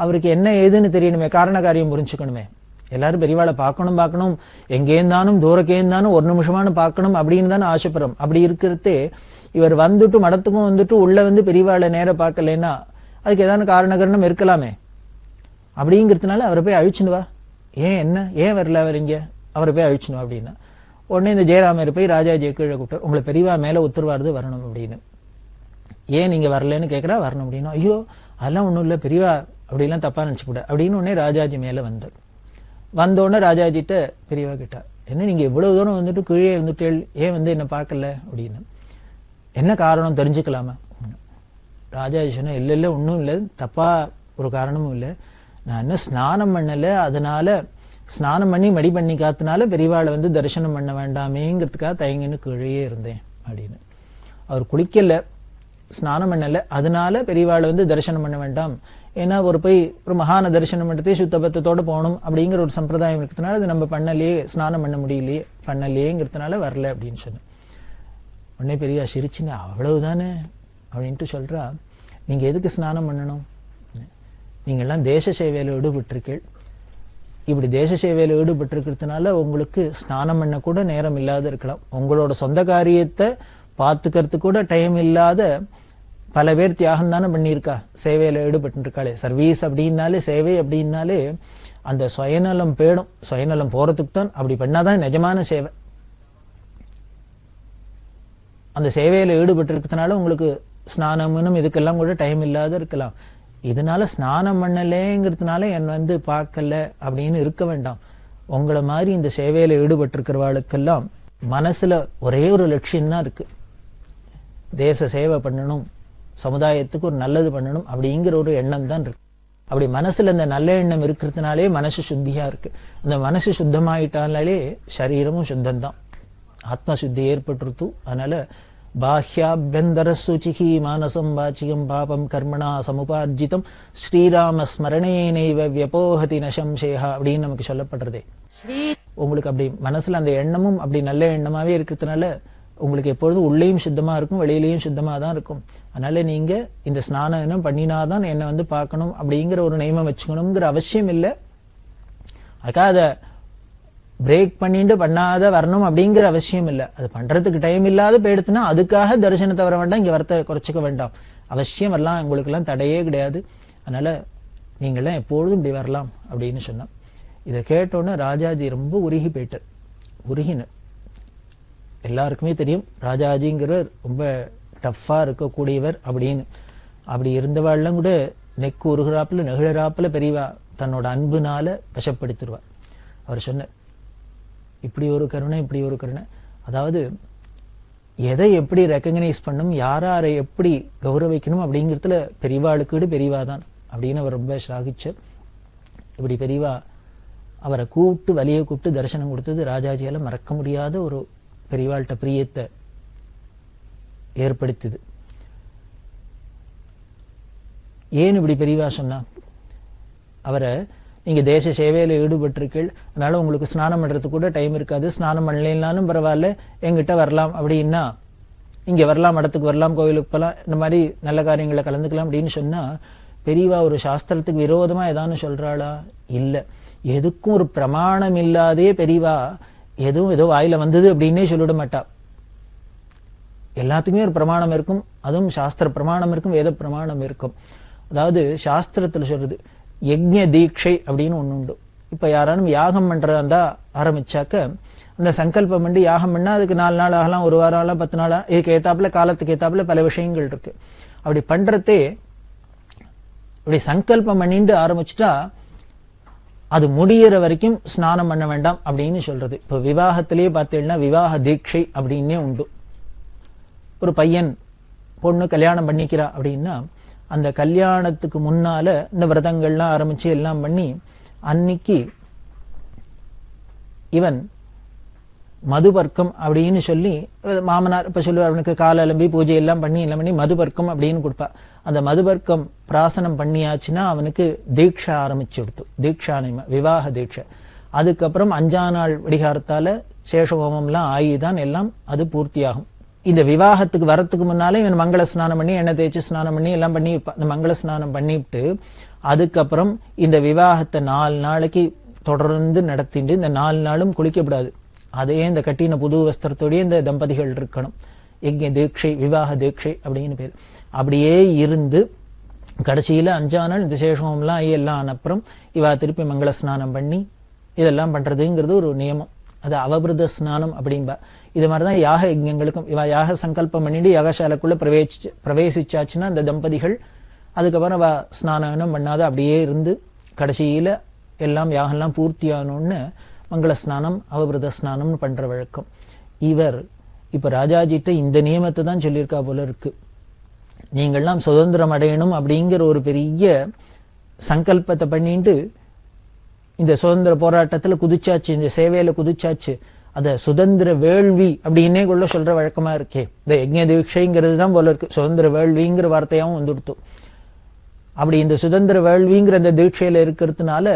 Speaker 5: அவருக்கு என்ன ஏதுன்னு தெரியணுமே, காரண காரியம் புரிஞ்சுக்கணுமே. எல்லாரும் பெரியவாளை பார்க்கணும், எங்கேருந்தானும் தூரக்கேந்தானும் ஒரு நிமிஷமானு பார்க்கணும் அப்படின்னு தானே ஆசைப்படுறோம். அப்படி இருக்கிறதே இவர் வந்துட்டு மடத்துக்கும் வந்துட்டு உள்ள வந்து பெரியவாளை நேர பார்க்கலன்னா அதுக்கு ஏதாவது காரணம் இருக்கலாமே. அப்படிங்கிறதுனால அவரை போய் அழிச்சுன்னு வா. ஏன் வரல அவர் இங்க, அவரை போய் அழிச்சுன்னு வா அப்படின்னா. உடனே இந்த ஜெயராமையர் போய் ராஜாஜியை கீழே கூப்பிட்டார், உங்களை பெரியவா மேல உத்தரவாருது வரணும் அப்படின்னு. ஏன் நீங்க வரலன்னு கேட்கிறா, வரணும் அப்படின்னு. ஐயோ அதெல்லாம் ஒண்ணும் இல்ல பெரியவா அப்படிலாம் தப்பா நினைச்சுக்கூட அப்படின்னு. உடனே ராஜாஜி மேல வந்தார். வந்தோடனே ராஜாஜிட்ட பெரியவா கிட்டா, என்ன நீங்க இவ்வளவு தூரம் வந்துட்டு கீழே இருந்துட்டு ஏன் வந்து என்ன பார்க்கல அப்படின்னு, என்ன காரணம் தெரிஞ்சுக்கலாமா? ராஜாஜி சொன்ன, இல்ல ஒன்னும் இல்லை, தப்பா ஒரு காரணமும் இல்லை, நான் என்ன ஸ்நானம் பண்ணல, அதனால ஸ்நானம் பண்ணி மடி பண்ணி காத்துனால பெரியவாளை வந்து தரிசனம் பண்ண வேண்டாமேங்கிறதுக்காக தயங்கின்னு கீழே இருந்தேன் அப்படின்னு. அவர் குளிக்கல, ஸ்நானம் பண்ணல, அதனால பெரியவாளை வந்து தரிசனம் பண்ண வேண்டாம், ஏன்னா ஒரு மகான தரிசனம் பண்றதே சுத்தபத்தத்தோட போகணும் அப்படிங்கிற ஒரு சம்பிரதாயம் இருக்கிறதுனால அது நம்ம பண்ணலையே, ஸ்நானம் பண்ண முடியலையே, பண்ணலையேங்கிறதுனால வரல அப்படின்னு சொன்னேன். உடனே பெரியவா சிரிச்சுங்க, அவ்வளவுதானே அப்படின்ட்டு சொல்றா, நீங்க எதுக்கு ஸ்நானம் பண்ணணும், நீங்க எல்லாம் தேச சேவையில ஈடுபட்டிருக்கீள், இப்படி தேச சேவையில ஈடுபட்டிருக்கிறதுனால உங்களுக்கு ஸ்நானம் பண்ண கூட நேரம் இல்லாத இருக்கலாம், உங்களோட சொந்த காரியத்தை பார்த்துக்கிறதுக்கு கூட டைம் இல்லாத பல பேர் தியாகம் தானே பண்ணியிருக்கா, சேவையில ஈடுபட்டு இருக்காளே. சர்வீஸ் அப்படின்னாலே, சேவை அப்படின்னாலே அந்த சுயநலம் போயிடும், சுயநலம் போறதுக்கு தான், அப்படி பண்ணாதான் நிஜமான சேவை. அந்த சேவையில ஈடுபட்டு இருக்கிறதுனால உங்களுக்கு ஸ்நானமும் இதுக்கெல்லாம் கூட டைம் இல்லாத இருக்கலாம். இதனால ஸ்நானம் பண்ணலேங்கிறதுனால என் வந்து பார்க்கல அப்படின்னு இருக்க வேண்டாம். உங்களை மாதிரி இந்த சேவையில ஈடுபட்டு இருக்கிறவாளுக்கெல்லாம் மனசுல ஒரே ஒரு லட்சியம் தான் இருக்கு, தேச சேவை பண்ணணும், சமுதாயத்துக்கு ஒரு நல்லது பண்ணணும் அப்படிங்கிற ஒரு எண்ணம் தான் இருக்கு. அப்படி மனசுல இந்த நல்ல எண்ணம் இருக்கிறதுனாலே மனசு சுத்தியா இருக்கு. அந்த மனசு சுத்தமாயிட்டாலே சரீரமும் சுத்தம்தான், ஆத்ம சுத்தி ஏற்பட்டுருத்து. அதனால பாஹ்யாபியந்தர சுச்சிகி மானசம் வாச்சிகம் பாபம் கர்மணா சமுபார்ஜிதம் ஸ்ரீராம ஸ்மரணேனைவ வியபோஹதி நசம்சேஹா அப்படின்னு நமக்கு சொல்லப்படுறதே. உங்களுக்கு அப்படி மனசுல அந்த எண்ணமும் அப்படி நல்ல எண்ணமாவே இருக்கிறதுனால உங்களுக்கு எப்பொழுதும் உள்ளேயும் சுத்தமா இருக்கும், வெளியிலையும் சுத்தமா தான் இருக்கும். அதனால நீங்க இந்த ஸ்நானம் என்ன பண்ணினாதான் என்னை வந்து பார்க்கணும் அப்படிங்கிற ஒரு நியமம் வச்சுக்கணுங்கிற அவசியம் இல்லை. அதுக்காக அதை பிரேக் பண்ணிட்டு பண்ணாத வரணும் அப்படிங்கிற அவசியம் இல்லை. அது பண்றதுக்கு டைம் இல்லாத போயிடுத்துனா அதுக்காக தரிசனத்தை வர வேண்டாம், இங்க வரத்தை குறைச்சிக்க வேண்டாம், அவசியம் வரலாம், உங்களுக்கு எல்லாம் தடையே கிடையாது. அதனால நீங்களாம் எப்பொழுதும் இப்படி வரலாம் அப்படின்னு சொன்னான். இதை கேட்டோன்னே ராஜாஜி ரொம்ப உருகி போயிட்டார். உருகினர். எல்லாருக்குமே தெரியும் ராஜாஜிங்கிற ரொம்ப டஃப்பா இருக்கக்கூடியவர் அப்படின்னு. அப்படி இருந்தவாள்லாம் கூட நெக்கு உருகிறாப்புல நெகிழறாப்புல பெரியவா தன்னோட அன்புனால வசப்படுத்திடுவார். அவர் சொன்னார், இப்படி ஒரு கருணை, இப்படி ஒரு கருணை. அதாவது எதை எப்படி ரெக்கக்னைஸ் பண்ணும், யாரை எப்படி கௌரவிக்கணும் அப்படிங்கிறதுல பெரியவாளுக்கு பெரியவா தான் அப்படின்னு அவர் ரொம்ப ஸ்லாகிச்சார். இப்படி பெரியவா அவரை கூப்பிட்டு வலியை கூப்பிட்டு தரிசனம் கொடுத்தது ராஜாஜியால மறக்க முடியாத ஒரு பெரியவாள்கிட்ட பிரியத்தை ஏற்படுத்துது. ஏன் இப்படி பெரியவா சொன்னா, அவரை நீங்க தேச சேவையில ஈடுபட்டிருக்கீள், அதனால உங்களுக்கு ஸ்நானம் பண்றதுக்கு கூட டைம் இருக்காது, ஸ்நானம் பண்ணலைன்னாலும் பரவாயில்ல எங்கிட்ட வரலாம் அப்படின்னா, இங்க வரலாம், மடத்துக்கு வரலாம், கோவிலுக்கு போகலாம், இந்த மாதிரி நல்ல காரியங்களை கலந்துக்கலாம் அப்படின்னு சொன்னா, பெரியவா ஒரு சாஸ்திரத்துக்கு விரோதமா ஏதானு சொல்றாளா? இல்ல. எதுக்கும் ஒரு பிரமாணம் இல்லாதே பெரியவா எதுவும் ஏதோ வாயில வந்தது அப்படின்னே சொல்லிட மாட்டா. எல்லாத்துக்குமே ஒரு பிரமாணம் இருக்கும். அதுவும் சாஸ்திர பிரமாணம் இருக்கும், வேத பிரமாணம் இருக்கும். அதாவது சாஸ்திரத்துல சொல்றது யஜ்ஞ தீட்சை அப்படின்னு ஒண்ணு உண்டு. இப்ப யாராலும் யாகம் பண்றதா இருந்தா ஆரம்பிச்சாக்க அந்த சங்கல்பம் பண்ணி யாகம் பண்ணா அதுக்கு 4 நாள் ஆகலாம், 1 வாரம் ஆகலாம், 10 நாள், இதுக்கு ஏத்தாப்புல காலத்துக்கு ஏத்தாப்புல பல விஷயங்கள் இருக்கு. அப்படி பண்றதே இப்படி சங்கல்பம் பண்ணிட்டு ஆரம்பிச்சுட்டா அது முடியிற வரைக்கும் ஸ்நானம் பண்ண வேண்டாம் அப்படின்னு சொல்றது. இப்ப விவாகத்திலேயே பார்த்தீங்கன்னா விவாக தீட்சை அப்படின்னே உண்டு. ஒரு பையன் பொண்ணு கல்யாணம் பண்ணிக்கிறா அப்படின்னா அந்த கல்யாணத்துக்கு முன்னால இந்த விரதங்கள்லாம் ஆரம்பிச்சு எல்லாம் பண்ணி அன்னைக்கு இவன் மதுபர்க்கம் அப்படின்னு சொல்லி மாமனார் இப்ப சொல்லுவார், அவனுக்கு கால அலம்பி பூஜை எல்லாம் பண்ணி எல்லாம் பண்ணி மதுபர்க்கம் அப்படின்னு கொடுப்பா. அந்த மதுபர்க்கம் பிராசனம் பண்ணியாச்சுன்னா அவனுக்கு தீட்சை ஆரம்பிச்சு கொடுத்து, தீட்சானிம விவாக தீட்சை. அதுக்கப்புறம் 5ஆம் நாள் விடிகாரத்தால சேஷஹோமம்லாம் ஆகிதான் எல்லாம் அது பூர்த்தியாகும். இந்த விவாகத்துக்கு வரத்துக்கு முன்னாலே இவன் மங்கள ஸ்நானம் பண்ணி எண்ணெய் தேய்ச்சி ஸ்நானம் பண்ணி எல்லாம் பண்ணி இந்த மங்கள ஸ்நானம் பண்ணிவிட்டு அதுக்கப்புறம் இந்த விவாகத்தை 4 நாளைக்கு தொடர்ந்து நடத்திட்டு இந்த 4 நாளும் குளிக்கப்படாது. அதே இந்த கட்டின புது வஸ்திரத்தோடய இந்த தம்பதிகள் இருக்கணும். யஜ்ஞ தீட்சை விவாக தீட்சை அப்படின்னு பேர். அப்படியே இருந்து கடைசியில 5ஆம் நாள் இந்த சேஷம்லாம் எல்லாம் ஆனப்புறம் இவா திருப்பி மங்கள ஸ்நானம் பண்ணி இதெல்லாம் பண்றதுங்கிறது ஒரு நியமம். அது அவபிருத ஸ்நானம் அப்படின்பா. இது மாதிரிதான் யாக யஜ்ஞங்களுக்கும் இவ யாக சங்கல்பம் பண்ணிட்டு யாகசாலைக்குள்ள பிரவேசிச்சாச்சுன்னா அந்த தம்பதிகள் அதுக்கப்புறம் அவ ஸ்நானம் பண்ணாத அப்படியே இருந்து கடைசியில எல்லாம் யாகெல்லாம் பூர்த்தியானோன்னு மங்கள ஸ்நானம் அவபிருத ஸ்நானம்னு பண்ற வழக்கம். இவர் இப்ப ராஜாஜிட்ட இந்த நியமத்தை தான் சொல்லியிருக்கா போல இருக்கு. நீங்கள்லாம் சுதந்திரம் அடையணும் அப்படிங்கிற ஒரு பெரிய சங்கல்பத்தை பண்ணிட்டு இந்த சுதந்திர போராட்டத்துல குதிச்சாச்சு, இந்த சேவையில குதிச்சாச்சு. அத சுதந்திர வேள்வி அப்படின்னே கொள்ள சொல்ற வழக்கமா இருக்கே. இந்த யஜ்ஞ தீட்சைங்கிறது தான் போல இருக்கு. சுதந்திர வேள்விங்கிற வார்த்தையாவும் வந்துடுத்து. அப்படி இந்த சுதந்திர வேள்விங்கிற அந்த தீட்சையில இருக்கிறதுனால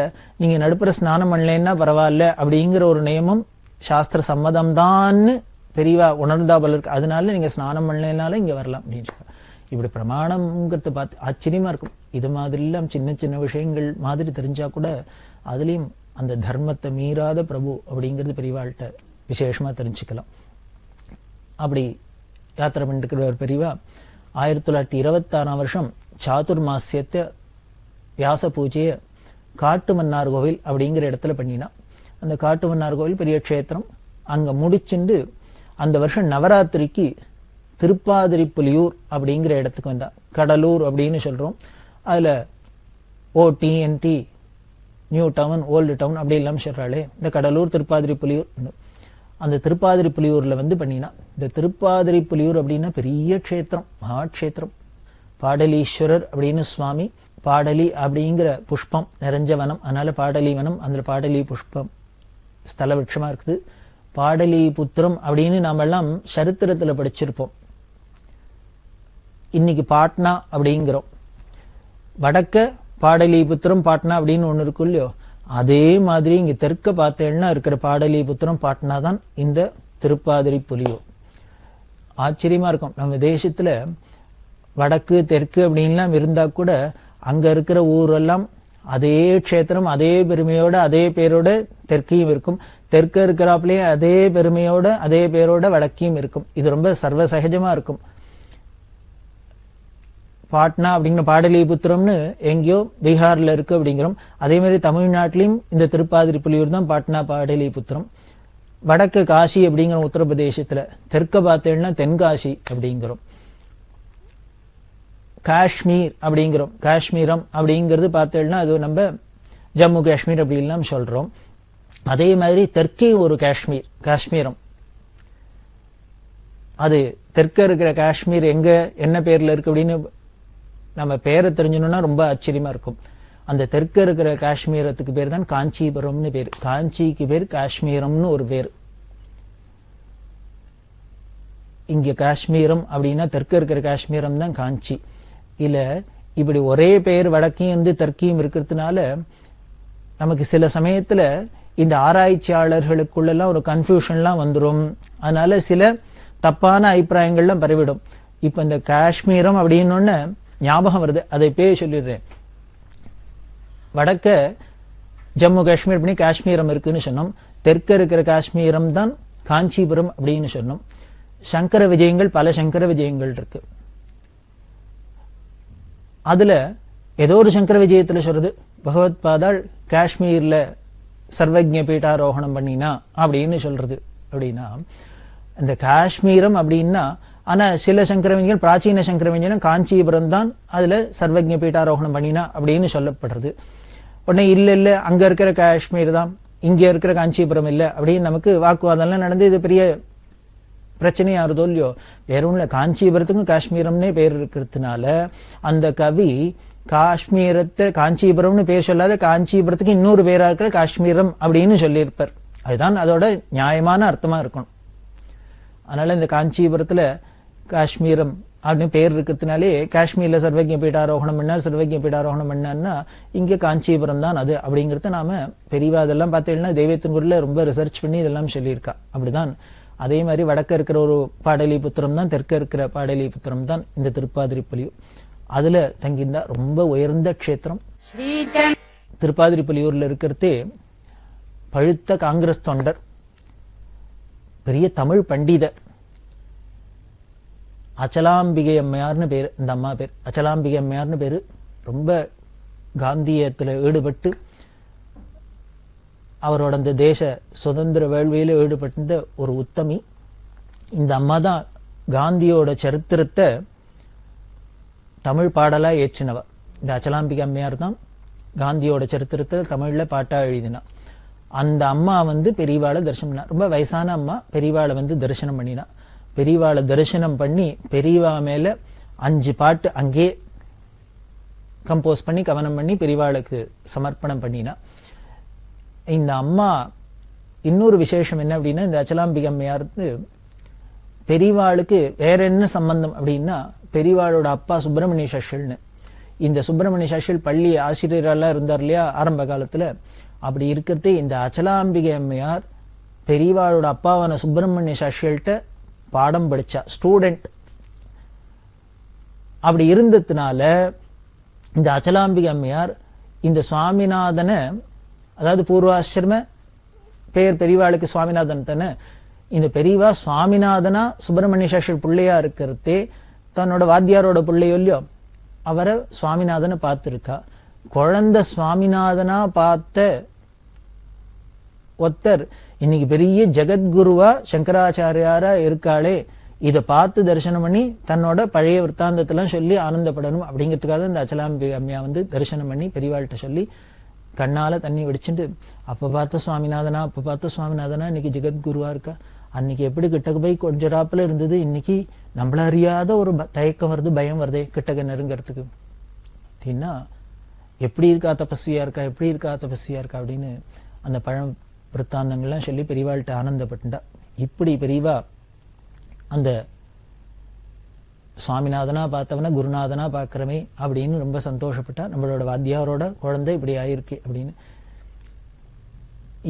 Speaker 5: நீங்க நடுப்புற ஸ்நானம் பண்ணலன்னா பரவாயில்ல அப்படிங்கிற ஒரு நியமம் சாஸ்திர சம்மதம் தான் பெரியவா உணர்ந்தா போல இருக்கு. அதனால நீங்க ஸ்நானம் பண்ணலனாலும் இங்க வரலாம் அப்படின்னு சொல்ல. இப்படி பிரமாணம்ங்கிறத பார்த்து ஆச்சரியமா இருக்கும். இது மாதிரி எல்லாம் சின்ன சின்ன விஷயங்கள் மாதிரி தெரிஞ்சா கூட அதுலயும் அந்த தர்மத்தை மீறாத பிரபு அப்படிங்கிறது பெரியவாள்கிட்ட விசேஷமா தெரிஞ்சுக்கலாம். அப்படி யாத்திரை பண்ணிருக்கிற ஒரு பெரியவா 1926ஆம் வருஷம் சாதுர்மாசியத்தை வியாச பூஜையை காட்டுமன்னார் கோவில் அப்படிங்கிற இடத்துல பண்ணினா. அந்த காட்டுமன்னார் கோவில் பெரிய க்ஷேத்திரம். அங்க முடிச்சுண்டு அந்த வருஷம் நவராத்திரிக்கு திருப்பாதிரிப்புலியூர் அப்படிங்கிற இடத்துக்கு வந்தா. கடலூர் அப்படின்னு சொல்றோம். அதுல OTNT new town old town அப்படி எல்லாம் சொல்றாளே, இந்த கடலூர் திருப்பாதிரிப்புலியூர். அந்த திருப்பாதிரிப்புலியூர்ல பண்ணினா. இந்த திருப்பாதிரிப்புலியூர் அப்படின்னா பெரிய க்ஷேத்திரம், மகாட்சேத்திரம். பாடலீஸ்வரர் அப்படின்னு சுவாமி. பாடலி அப்படிங்கிற புஷ்பம் நிறைஞ்ச வனம், அதனால பாடலி வனம். அந்த பாடலி புஷ்பம் ஸ்தல விருட்சமா இருக்குது. பாடலி புத்திரம் அப்படின்னு நாம எல்லாம் சரித்திரத்துல படிச்சிருப்போம். இன்னைக்கு பாட்னா அப்படிங்கிறோம். வடக்க பாடலிபுத்திரம் பாட்னா அப்படின்னு ஒண்ணு இருக்கும் இல்லையோ, அதே மாதிரி இங்க தெற்க பார்த்தேன்னா இருக்கிற பாடலிபுத்திரம் பாட்னா தான் இந்த திருப்பாதிரிப்புலியூர். ஆச்சரியமா இருக்கும். நம்ம தேசத்துல வடக்கு தெற்கு அப்படின்லாம் இருந்தா கூட அங்க இருக்கிற ஊரெல்லாம் அதே க்ஷேத்திரம் அதே பெருமையோட அதே பேரோட தெற்கையும் இருக்கும், தெற்க இருக்கிறாப்லயே அதே பெருமையோட அதே பேரோட வடக்கையும் இருக்கும். இது ரொம்ப சர்வசகஜமா இருக்கும். பாட்னா அப்படிங்கிற பாடலிபுத்திரம்னு எங்கேயோ பீகார்ல இருக்கு அப்படிங்கிறோம். அதே மாதிரி தமிழ்நாட்டிலையும் இந்த திருப்பாதிரிப்புலியூர் தான் பாட்னா பாடலிபுத்திரம். வடக்கு காசி அப்படிங்கிற உத்தரப்பிரதேசத்துல, தெற்க பார்த்தேன்னா தென்காசி அப்படிங்கிறோம். காஷ்மீர் அப்படிங்கிறோம். காஷ்மீரம் அப்படிங்கிறது பார்த்தேன்னா அது நம்ம ஜம்மு காஷ்மீர் அப்படி எல்லாம் சொல்றோம். அதே மாதிரி தெற்கே ஒரு காஷ்மீர், காஷ்மீரம். அது தெற்க இருக்கிற காஷ்மீர் எங்க என்ன பேர்ல இருக்கு அப்படின்னு நம்ம பேரை தெரிஞ்சணும்னா ரொம்ப ஆச்சரியமா இருக்கும். அந்த தெற்க இருக்கிற காஷ்மீரத்துக்கு பேர் தான் காஞ்சிபுரம்னு பேர். காஞ்சிக்கு பேர் காஷ்மீரம்னு ஒரு பேர். இங்க காஷ்மீரம் அப்படின்னா தெற்க இருக்கிற காஷ்மீரம் தான் காஞ்சி. இல்ல இப்படி ஒரே பேர் வடக்கையும் இருந்து தெற்கையும் இருக்கிறதுனால நமக்கு சில சமயத்துல இந்த ஆராய்ச்சியாளர்களுக்குள்ளெல்லாம் ஒரு கன்ஃபியூஷன்லாம் வந்துடும். அதனால சில தப்பான அபிப்பிராயங்கள்லாம் பரவிடும். இப்ப இந்த காஷ்மீரம் அப்படின்னு ஞாபகம் வருது, அதை இப்பயே சொல்லிடுறேன். வடக்க ஜம்மு காஷ்மீர் பண்ணி காஷ்மீரம் இருக்குன்னு சொன்னோம். தெற்க இருக்கிற காஷ்மீரம் தான் காஞ்சிபுரம் அப்படின்னு சொன்னோம். சங்கர விஜயங்கள், பல சங்கர விஜயங்கள் இருக்கு. அதுல ஏதோ ஒரு சங்கர விஜயத்துல சொல்றது பகவத் பாதாள் காஷ்மீர்ல சர்வஜ்ஞ பீட்டாரோகணம் பண்ணினா அப்படின்னு சொல்றது. அப்படின்னா இந்த காஷ்மீரம் அப்படின்னா, ஆனா சில சங்கரவிஞர்கள் பிராச்சீன சங்கரவிஞன் காஞ்சிபுரம் தான் அதுல சர்வஜ்ஞ பீட்டாரோகணம் பண்ணினா அப்படின்னு சொல்லப்படுறது. உடனே இல்ல அங்க இருக்கிற காஷ்மீர் தான், இங்க இருக்கிற காஞ்சிபுரம் இல்ல அப்படின்னு நமக்கு வாக்குவாதம்லாம் நடந்து இது பெரிய பிரச்சனையா இருதோ இல்லையோ. வேற ஒண்ணுல, காஞ்சிபுரத்துக்கும் காஷ்மீரம்னே பேர் இருக்கிறதுனால அந்த கவி காஷ்மீரத்தை காஞ்சிபுரம்னு பேர் சொல்லாத காஞ்சிபுரத்துக்கு இன்னொரு பேரா இருக்கிற காஷ்மீரம் அப்படின்னு சொல்லியிருப்பார். அதுதான் அதோட நியாயமான அர்த்தமா இருக்கணும். அதனால இந்த காஞ்சிபுரத்துல காஷ்மீரம் அப்படின்னு பேர் இருக்கிறதுனாலே காஷ்மீர்ல சர்வஜ்ஞ பீட்டாரோகணம் பண்ணார், சர்வஜ்ஞ பீட்டாரோகணம் பண்ணார்னா இங்க காஞ்சிபுரம் தான் அது அப்படிங்கறத நாம பெரியவா இதெல்லாம் பார்த்தீங்கன்னா தெய்வத்தின் குரல்ல ரொம்ப ரிசர்ச் பண்ணி இதெல்லாம் சொல்லியிருக்கா. அப்படிதான். அதே மாதிரி வடக்க இருக்கிற ஒரு பாடலிபுத்திரம் தான், தெற்க இருக்கிற பாடலிபுத்திரம் தான் இந்த திருப்பாதிரிப்புலியூர். அதுல தங்கியிருந்தா ரொம்ப உயர்ந்த க்ஷேத்திரம். திருப்பாதிரிப்புலியூர்ல இருக்கிறதே பழுத்த காங்கிரஸ் தொண்டர், பெரிய தமிழ் பண்டிதர், அச்சலாம்பிகை அம்மையார்னு பேரு. இந்த அம்மா பேர் அச்சலாம்பிகை அம்மையார்னு பேரு. ரொம்ப காந்தியத்துல ஈடுபட்டு அவரோட அந்த தேச சுதந்திர வேள்வியில ஈடுபட்டிருந்த ஒரு உத்தமி. இந்த அம்மா தான் காந்தியோட சரித்திரத்தை தமிழ் பாடலா ஏற்றினவ. இந்த அச்சலாம்பிகை அம்மையார் தான் காந்தியோட சரித்திரத்தை தமிழ்ல பாட்டா எழுதினா. அந்த அம்மா பெரியவாளை தரிசனம் பண்ணா. ரொம்ப வயசான அம்மா பெரியவாளை தரிசனம் பண்ணினா. பெரியவாளை தரிசனம் பண்ணி பெரியவா மேல 5 பாட்டு அங்கே கம்போஸ் பண்ணி கவனம் பண்ணி பெரியவாளுக்கு சமர்ப்பணம் பண்ணினா. இந்த அம்மா இன்னொரு விசேஷம் என்ன அப்படின்னா, இந்த அச்சலாம்பிகை அம்மையார் பெரியவாளுக்கு வேற என்ன சம்பந்தம் அப்படின்னா, பெரியவாளோட அப்பா சுப்பிரமணிய சஷ்யல்னு. இந்த சுப்பிரமணிய சஷ்யல் பள்ளி ஆசிரியரெல்லாம் இருந்தார் இல்லையா ஆரம்ப காலத்துல. அப்படி இருக்கிறதே இந்த அச்சலாம்பிகை அம்மையார் பெரியவாளோட அப்பாவான சுப்பிரமணிய சஷ்யல்கிட்ட பாடம் படிச்சா, ஸ்டூடெண்ட். அப்படி இருந்ததுனால இந்த அச்சலாம்பிகை அம்மையார் இந்த சுவாமிநாதனை, அதாவது பூர்வாசிரம பெயர் பெரியவாளுக்கு சுவாமிநாதன் தானே, இந்த பெரியவா சுவாமிநாதனா சுப்பிரமணிய சஷ்யல் பிள்ளையா இருக்கிறதே தன்னோட வாத்தியாரோட பிள்ளையோ இல்லையோ அவரை சுவாமிநாதனை பார்த்திருக்கா. குழந்தை சுவாமிநாதனா பார்த்த ஒருத்தர் இன்னைக்கு பெரிய ஜெகத்குருவா சங்கராச்சாரியாரா இருக்காளே, இதை பார்த்து தரிசனம் பண்ணி தன்னோட பழைய விற்த்தாந்தத்தெல்லாம் சொல்லி ஆனந்தப்படணும் அப்படிங்கிறதுக்காக இந்த அச்சலாம்பிகை அம்மையா தரிசனம் பண்ணி பெரியவாள்கிட்ட சொல்லி கண்ணால தண்ணி வெடிச்சுட்டு, அப்ப பார்த்த சுவாமிநாதனா அப்ப பார்த்த சுவாமிநாதனா இன்னைக்கு ஜெகத்குருவா இருக்கா. அன்னைக்கு எப்படி கிட்டக்கு போய் கொஞ்சராப்புல இருந்தது, இன்னைக்கு நம்மள அறியாத ஒரு தயக்கம் வருது, பயம் வருதே கிட்டக்க நெருங்கிறதுக்கு அப்படின்னா, எப்படி இருக்கா தபஸ்வியா இருக்கா, எப்படி இருக்கா தபஸ்வியா இருக்கா அப்படின்னு அந்த பழம் விற்த்தாந்தங்கள்லாம் சொல்லி பெரியவாள்கிட்ட ஆனந்தப்பட்டுண்டா. இப்படி பெரியவா அந்த சுவாமிநாதனா பார்த்தவன குருநாதனா பார்க்கிறமே அப்படின்னு ரொம்ப சந்தோஷப்பட்டா. நம்மளோட வாத்தியாரோட குழந்தை இப்படி ஆயிருக்கு அப்படின்னு.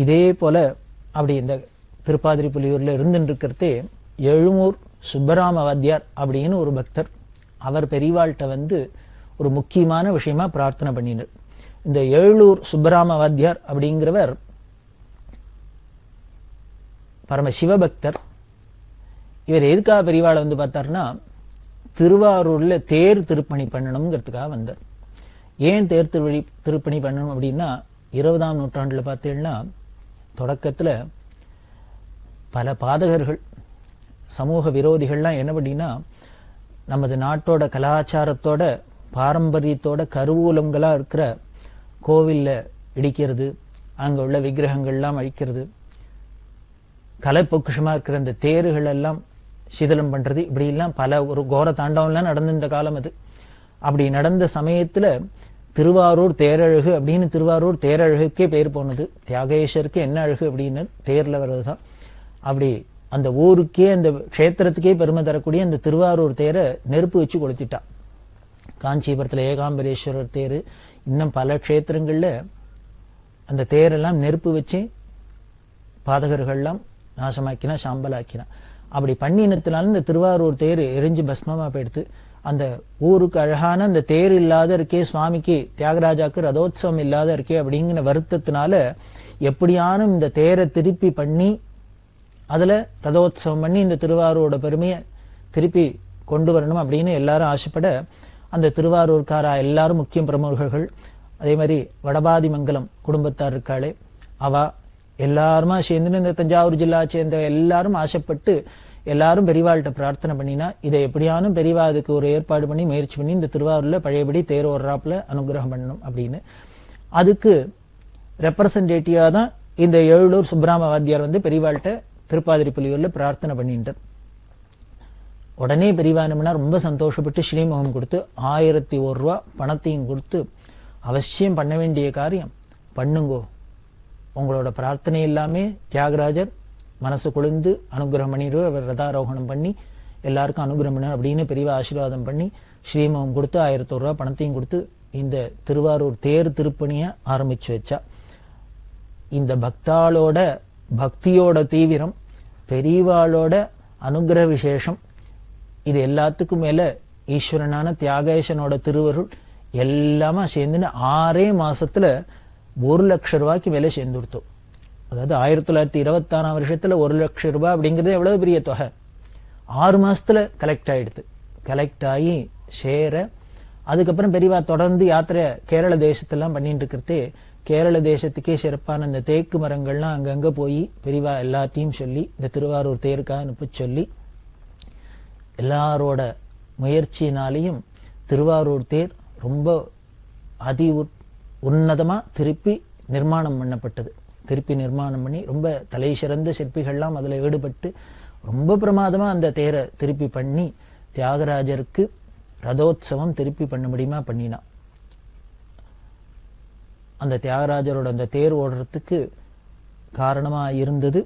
Speaker 5: இதே போல அப்படி இந்த திருப்பாதிரிப்புலியூர்ல இருந்துட்டு இருக்கிறதே எழுமூர் சுப்பராம வாத்தியார் அப்படின்னு ஒரு பக்தர். அவர் பெரியவாள்கிட்ட ஒரு முக்கியமான விஷயமா பிரார்த்தனை பண்ணினார். இந்த எழுமூர் சுப்பராம வாத்தியார் அப்படிங்கிறவர் பரம சிவபக்தர். இவர் எதுக்காக பெரியவாளை பார்த்தார்னா, திருவாரூர்ல தேர் திருப்பணி பண்ணணுங்கிறதுக்காக வந்தார். ஏன் தேர் திருப்பணி பண்ணணும் அப்படின்னா, 20ஆம் நூற்றாண்டுல பார்த்தீங்கன்னா தொடக்கத்துல பல பாதகர்கள், சமூக விரோதிகள்லாம் என்ன பண்ணினா, நமது நாட்டோட கலாச்சாரத்தோட பாரம்பரியத்தோட கருவூலங்களா இருக்கிற கோவில்ல இடிக்கிறது, அங்க உள்ள விக்கிரகங்கள்லாம் அழிக்கிறது, கலை பொக்கிஷமா இருக்கிற அந்த தேர்கள் எல்லாம் சிதிலம் பண்றது, இப்படி எல்லாம் பல ஒரு கோர தாண்டவம்லாம் நடந்த காலம் அது. அப்படி நடந்த சமயத்துல திருவாரூர் தேரழகு அப்படின்னு திருவாரூர் தேரழகுக்கே பேர் போனது. தியாகேஸ்வருக்கு என்ன அழகு அப்படின்னு தேர்ல வர்றதுதான். அப்படி அந்த ஊருக்கே, அந்த க்ஷேத்திரத்துக்கே பெருமை தரக்கூடிய அந்த திருவாரூர் தேரை நெருப்பு வச்சு கொளுத்திட்டா. காஞ்சிபுரத்துல ஏகாம்பரேஸ்வரர் தேரு, இன்னும் பல க்ஷேத்திரங்கள்ல அந்த தேரெல்லாம் நெருப்பு வச்சு பாதகர்கள்லாம் நாசமாக்கினா, சாம்பலாக்கினா. அப்படி பண்ணினத்தினால இந்த திருவாரூர் தேர் எரிஞ்சு பஸ்மமா போயிடுத்து. அந்த ஊருக்கு அழகான அந்த தேர் இல்லாத இருக்கே, சுவாமிக்கு தியாகராஜாக்கு ரதோத்சவம் இல்லாத இருக்கே அப்படிங்கிற வருத்தத்தினால எப்படியானும் இந்த தேரை திருப்பி பண்ணி அதுல ரதோத்சவம் பண்ணி இந்த திருவாரூரோட பெருமையை திருப்பி கொண்டு வரணும் அப்படின்னு எல்லாரும் ஆசைப்பட, அந்த திருவாரூர்காரா எல்லாரும் முக்கிய பிரமுகர்கள், அதே மாதிரி வடபாதிமங்கலம் குடும்பத்தார் இருக்காளே அவா எல்லாருமா சேர்ந்து, இந்த தஞ்சாவூர் ஜில்லா சேர்ந்த எல்லாரும் ஆசைப்பட்டு எல்லாரும் பெரியவாள்கிட்ட பிரார்த்தனை பண்ணினா, இதை எப்படியானும் பெரியவா அதுக்கு ஒரு ஏற்பாடு பண்ணி முயற்சி பண்ணி இந்த திருவாரூர்ல பழையபடி தேர் ஓடுறாப்புல அனுகிரகம் பண்ணணும் அப்படின்னு. அதுக்கு ரெப்ரசன்டேட்டிவா தான் இந்த ஏழூர் சுப்பிராம வாத்தியார் வந்து பெரியவாள்கிட்ட திருப்பாதிரிப்புலியூர்ல பிரார்த்தனை பண்ணிட்டார். உடனே பெரியவா என்ன ரொம்ப சந்தோஷப்பட்டு ஸ்ரீமுகம் கொடுத்து 1001 ரூபா பணத்தையும் கொடுத்து, அவசியம் பண்ண வேண்டிய காரியம் பண்ணுங்கோ, உங்களோட பிரார்த்தனை எல்லாமே தியாகராஜர் மனசு குளிர்ந்து அனுகிரகம் பண்ணிட்டு அவர் ரதாரோகணம் பண்ணி எல்லாருக்கும் அனுகிரகம் பண்ண அப்படின்னு பெரியவா ஆசீர்வாதம் பண்ணி ஸ்ரீமுகம் கொடுத்து 1001 ரூபா பணத்தையும் கொடுத்து இந்த திருவாரூர் தேர் திருப்பணிய ஆரம்பிச்சு வச்சா. இந்த பக்தாளோட பக்தியோட தீவிரம், பெரியவாளோட அனுகிரக விசேஷம், இது எல்லாத்துக்கும் மேல ஈஸ்வரனான தியாகேசனோட திருவருள் எல்லாமா சேர்ந்துன்னு 6 மாசத்துல 1 லட்சம் ரூபாய்க்கு மேல சேர்ந்து கொடுத்தோம். அதாவது 1926ஆம் வருஷத்துல 1 லட்சம் ரூபாய் அப்படிங்கிறது எவ்வளவு பெரிய தொகை. 6 மாசத்துல கலெக்ட் ஆயிடுது. கலெக்ட் ஆகி சேர அதுக்கப்புறம் பெரியவா தொடர்ந்து யாத்திரை கேரள தேசத்தெல்லாம் பண்ணிட்டு இருக்கிறதே, கேரள தேசத்துக்கே சிறப்பான இந்த தேக்கு மரங்கள்லாம் அங்கங்க போய் பெரியவா எல்லாத்தையும் சொல்லி இந்த திருவாரூர் தேருக்காக அனுப்ப சொல்லி எல்லாரோட முயற்சியினாலையும் திருவாரூர் தேர் ரொம்ப அதி உன்னதமா திருப்பி நிர்மாணம் பண்ணப்பட்டது. திருப்பி நிர்மாணம் பண்ணி ரொம்ப தலை சிறந்த சிற்பிகள்லாம் அதுல ஈடுபட்டு ரொம்ப பிரமாதமா அந்த தேரை திருப்பி பண்ணி தியாகராஜருக்கு ரதோத்சவம் திருப்பி பண்ண முடியுமா பண்ணினா. அந்த தியாகராஜரோட அந்த தேர் ஓடுறதுக்கு காரணமா இருந்தது,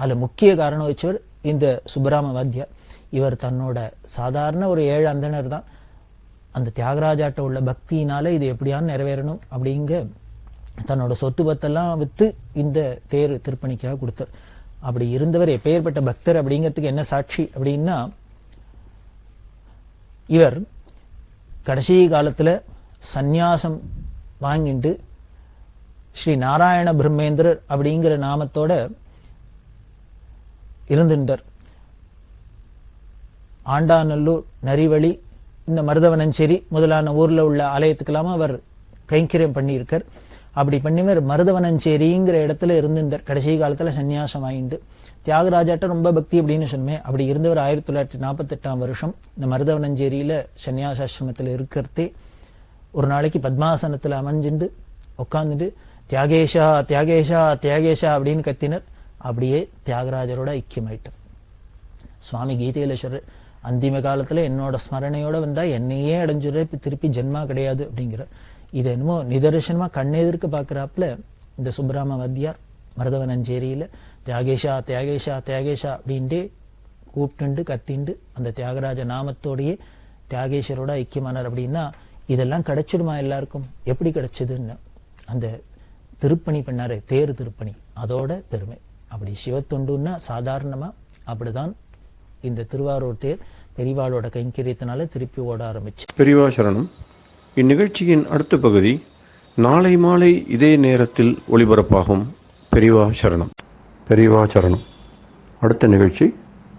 Speaker 5: அதுல முக்கிய காரணம் வச்சவர் இந்த சுப்பராம வாத்தியார். இவர் தன்னோட சாதாரண ஒரு 7 அந்தணர் தான். அந்த தியாகராஜாட்ட உள்ள பக்தியினால இது எப்படியான்னு நிறைவேறணும் அப்படிங்க தன்னோட சொத்து பத்தெல்லாம் வித்து இந்த தேர் திருப்பணிக்காக கொடுத்தார். அப்படி இருந்தவர் எப்பேற்பட்ட பக்தர் அப்படிங்கிறதுக்கு என்ன சாட்சி அப்படின்னா, இவர் கடைசி காலத்துல சந்நியாசம் வாங்கிட்டு ஸ்ரீ நாராயண பிரம்மேந்திரர் அப்படிங்கிற நாமத்தோட இருந்திருந்தார். ஆண்டாநல்லூர், நரிவழி, இந்த மருதவனஞ்சேரி முதலான ஊர்ல உள்ள ஆலயத்துக்கெல்லாம அவர் கைங்கரியம் பண்ணியிருக்கார். அப்படி பண்ணிவர் மருதவனஞ்சேரிங்கிற இடத்துல இருந்திருந்தார். கடைசி காலத்துல சன்னியாசம் வாங்கிட்டு தியாகராஜாட்ட ரொம்ப பக்தி அப்படின்னு சொன்னேன். அப்படி இருந்தவர் 1948ஆம் வருஷம் இந்த மருதவனஞ்சேரியில சன்னியாசாசிரமத்துல இருக்கிறதே ஒரு நாளைக்கு பத்மாசனத்துல அமைஞ்சுண்டு உட்காந்துட்டு தியாகேஷா தியாகேஷா தியாகேஷா அப்படின்னு கத்தினர். அப்படியே தியாகராஜரோட ஐக்கியமாயிட்டார். சுவாமி கீதையில சொல்ற, அந்திம காலத்துல என்னோட ஸ்மரணையோட வந்தா என்னையே அடைஞ்சுற, திருப்பி ஜென்மா கிடையாது அப்படிங்கிற. இது என்னமோ நிதர்சனமா கண்ணெதிர்க்க பாக்குறாப்புல இந்த சுப்பராம வாத்தியார் மருதவனஞ்சேரியில தியாகேஷா தியாகேஷா தியாகேஷா அப்படின்ட்டே கூப்பிட்டு கத்திண்டு அந்த தியாகராஜ நாமத்தோடையே தியாகேஸ்வரோட ஐக்கியமானார். அப்படின்னா இதெல்லாம் கிடைச்சிடுமா எல்லாருக்கும்? எப்படி கிடைச்சதுன்னு அந்த திருப்பணி பண்ணாரு, தேர் திருப்பணி, அதோட பெருமை. அப்படி சிவத்தொண்டுன்னா சாதாரணமா அப்படிதான் இந்த திருவாரூர் தேர் பெரியவாளோட கைங்கரியத்தினால திருப்பி ஓட ஆரம்பிச்சு.
Speaker 1: பெரியவா சரணம். இந்நிகழ்ச்சியின் அடுத்த பகுதி நாளை மாலை இதே நேரத்தில் ஒளிபரப்பாகும். பெரியவா சரணம். பெரியவா சரணம். அடுத்த நிகழ்ச்சி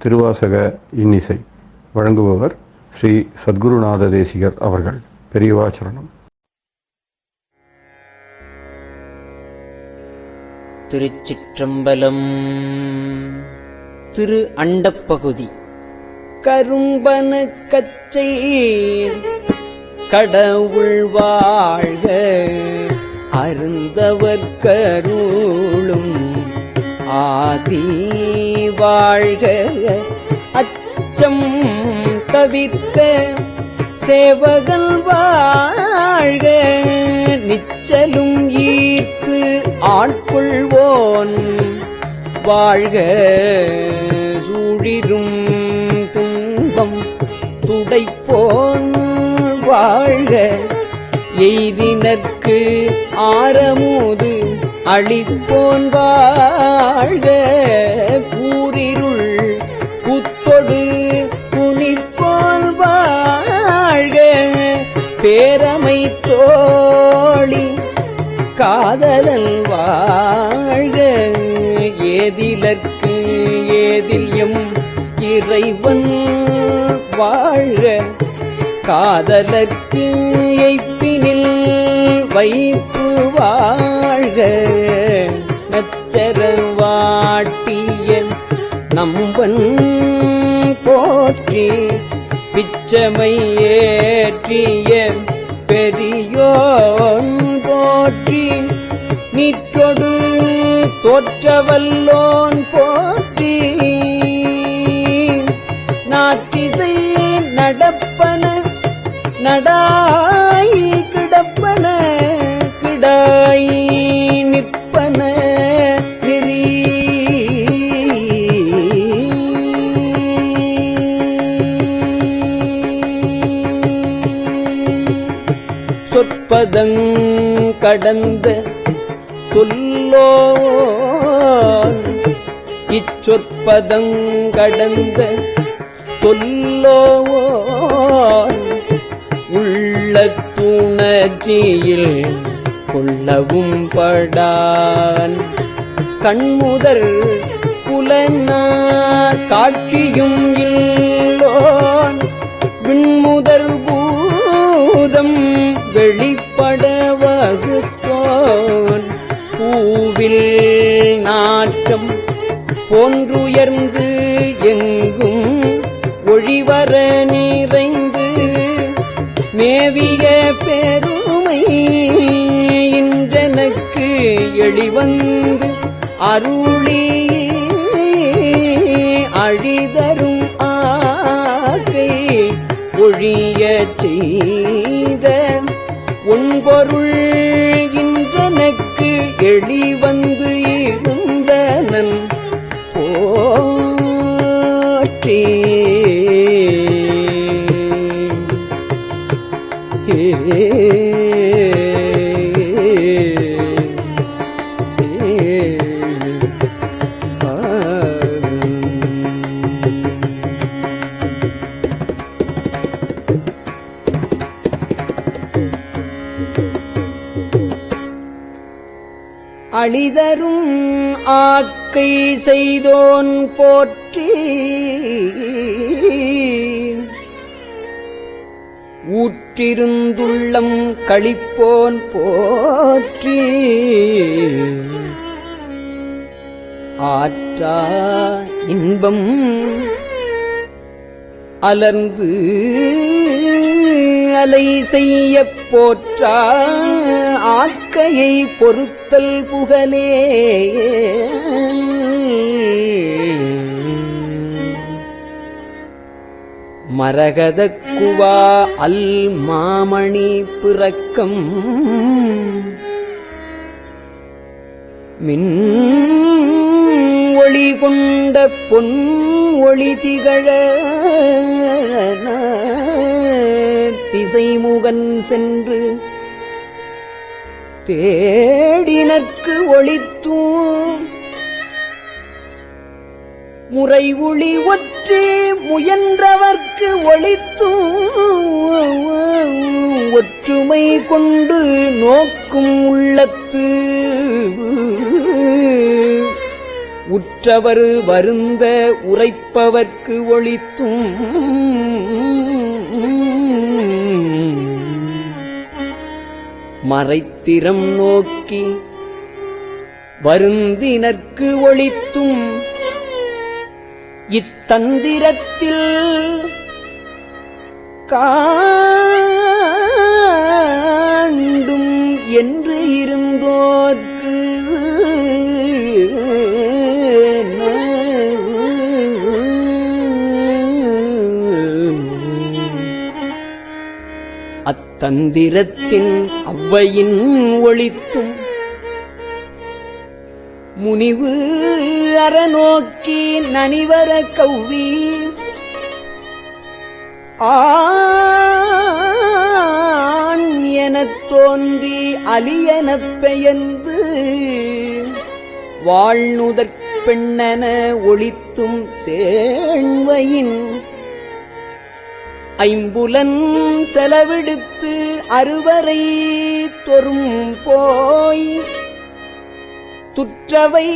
Speaker 1: திருவாசக இன்னிசை. வழங்குபவர் ஸ்ரீ சத்குருநாத தேசிகர் அவர்கள். பெரியவா சரணம்.
Speaker 6: திருச்சிற்றம்பலம். திரு அண்டப்பகுதி. கரும்பன கச்சை கடவுள் வாழ்க, அருந்தவர் கருளும் ஆதி வாழ்க, அச்சம் தவிர்த்த சேவகல் வாழ்க, நிச்சலும் ஈர்த்து ஆட்கொள்வோன் வாழ்க, சூழிரும் துன்பம் துடைப்போன் வாழ்க, எய்தினர்க்கு ஆரமுது அளிப்போன் வாழ்க, கூரிருள் புத்தொடு புனிப்போன் வாழ்க, பேரமை தோழி காதலன் வாழ்க, ஏதிலர்க்கு ஏதில்யம் இறைவன் வாழ்க, காதலர்க்கு எய்ப்பினில் வைப்பு வாழ்க, நச்சர வாட்டிய நம்பன் போற்றி, பிச்சமை ஏற்றிய பெரியோன் போற்றி, நீற்றொடு தோற்றவல்லோன் போற்றி, நாற்றிசை நடப்பன நடாய் கிடப்பன கிடாய் நிற்பன நெறி, சொற்பதங் கடந்த தொல்லோன், இச்சொற்பதங் கடந்த தொல்லோன், உள்ளத்துணர்ச்சியில் கொள்ளவும் படான், கண்முதல் புலனார் காட்சியும் இல்லோன், விண்முதல் பூதம் வெளிப்பட வகுத்தோன், பூவில் நாட்டம் போன்றுயர்ந்து எங்கும் ஒழிவர நிறைந்து, மேவிய பெருமை இன்றனக்கு எளிவந்து அருளி, அழிதரும் ஆக்கை ஒழிய செய்த உன்பொருள் இன்றனக்கு எளிவந்து இருந்தனன் போற்றி. அழிதரும் ஆக்கை செய்தோன் போற்றி, ஊற்றிருந்துள்ளம் களிப்போன் போற்றி, ஆற்றா இன்பம் அலர்ந்து அலை செய்ய போற்றா ஆக்கையை பொறுத்தல் புகழே, மரகதக் குவா அல் மாமணி பிறக்கம், மின் ஒளி கொண்ட பொன் ஒளி திகழ, திசைமுகன் சென்று தேடினர்க்கு ஒளித்தூம், முறை ஒளி ஒற்றே முயன்றவர்க்கு ஒளித்தூம், ஒற்றுமை கொண்டு நோக்கும் உள்ளத்து, உற்றவர் வருந்த உரைப்பவர்க்கு ஒளித்தும், மறைத்திறம் நோக்கி வருந்தினர்க்கு ஒளித்தும் இத்தந்திரத்தில் காண்டும் என்று இருந்தோர்க்கு அத்தந்திரத்தின் அவ்வையின் ஒளித்தும் முனிவு அறநோக்கி நனிவர கவ்வி ஆண் எனத் தோன்றி அலியனப் பெயர்ந்து வாழ்நுதற் பெண்ணென ஒளித்தும் சேண்வையின் ஐம்புலன் செலவிடுத்து அறுவரை தொறும் போய் துற்றவை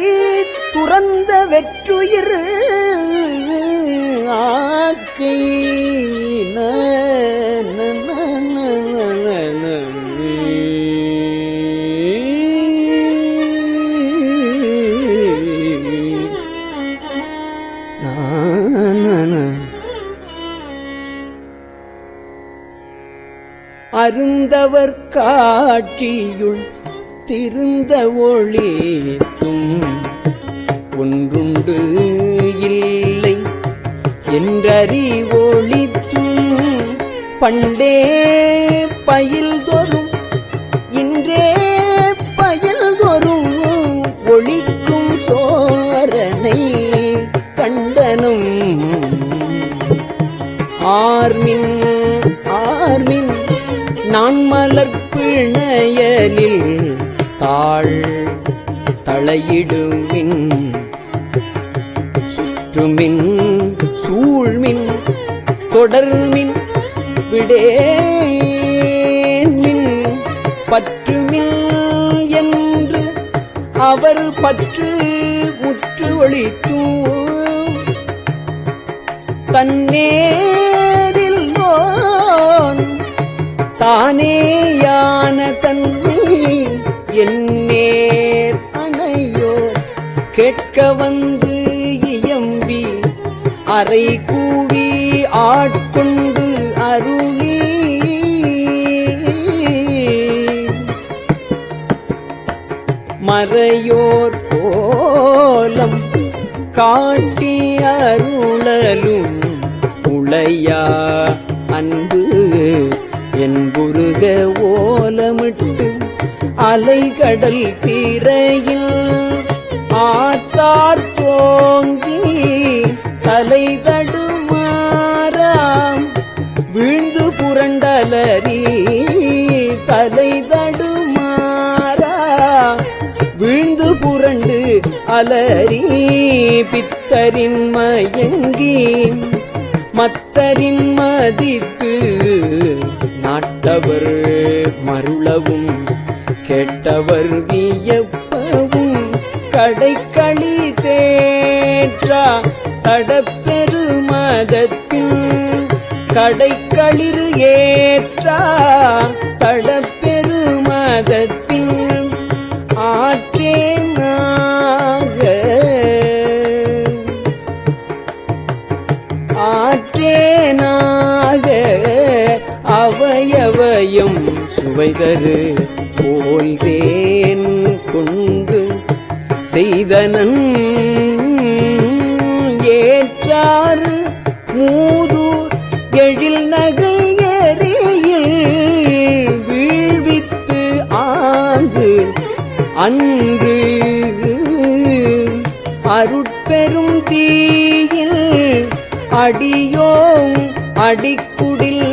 Speaker 6: துறந்த வெற்றுயிர் ஆக்கை அருந்தவர் காட்சியுள் திருந்த ஒளித்தும் ஒன்றுண்டு இல்லை என்றறிவொளித்தும் பண்டே பயில்தொறும் இன்றே பயில்தொறும் ஒளிக்கும் சோரனை கண்டனும் ஆர்மின் ஆர்மின் நான் மலர்பிணையலில் தாழ் தளையிடுமின் சுற்றுமின் சூழ்மின் தொடர்மின் விடேன்மின் பற்றுமின் என்று அவர் பற்று முற்று ஒளித்தும் தன்னேரில் நோன் தானேயான தன்மை என்னேர் அணையோர் கேட்க வந்து இயம்பி அறை கூவி ஆட்கொண்டு அருளி மறையோர் கோலம் காட்டி அருளலும் உளையா அன்பு என்புருக ஓலமிட்டு அலைகடல் தீரையில் ஆத்தார் தோங்கி தலை தடுமாறாம் வீழ்ந்து புரண்டலரி தலை தடுமாறா வீழ்ந்து புரண்டு அலரி பித்தரின் மயங்கி மத்தரின் மதித்து நாட்டவர் மருளவும் கேட்டவர் வியப்பவும் கடைக்களி தேற்றா தடப்பெருமதத்தின் கடைக்களிறு ஏற்றா தடப்பெருமதத்தின் ஆற்றேனாக அவையவயம் சுவைதரு போல்தேன் கொண்டு செய்தனன் ஏற்றாறு மூதூர் எழில் நகையறியில் வீழ்வித்து ஆங்கு அன்று அருட்பெரும் தீயில் அடியோம் அடிக்குடில்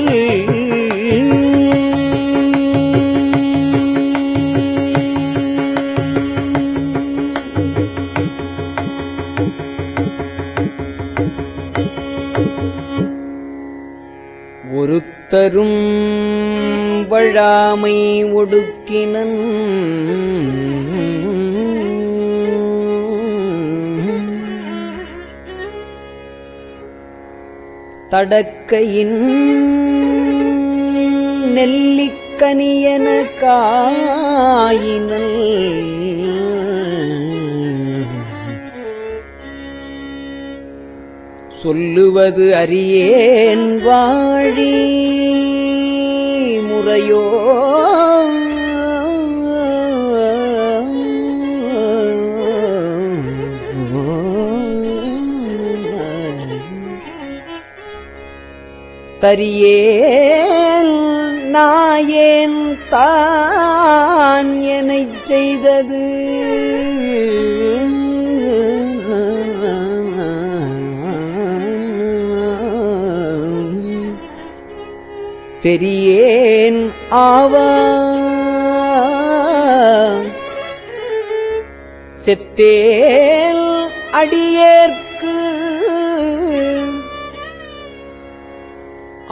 Speaker 6: ஒருத்தரும் வழாமை ஒடுக்கினன் தடக்கையின் நெல்லிக்காய் கனியன காயினல் சொல்லுவது அறியேன் வாழி முறையோ தரியேன் நாயேன் தான் எனச் செய்தது தெரியேன் ஆவா செத்தேல் அடியேற்கு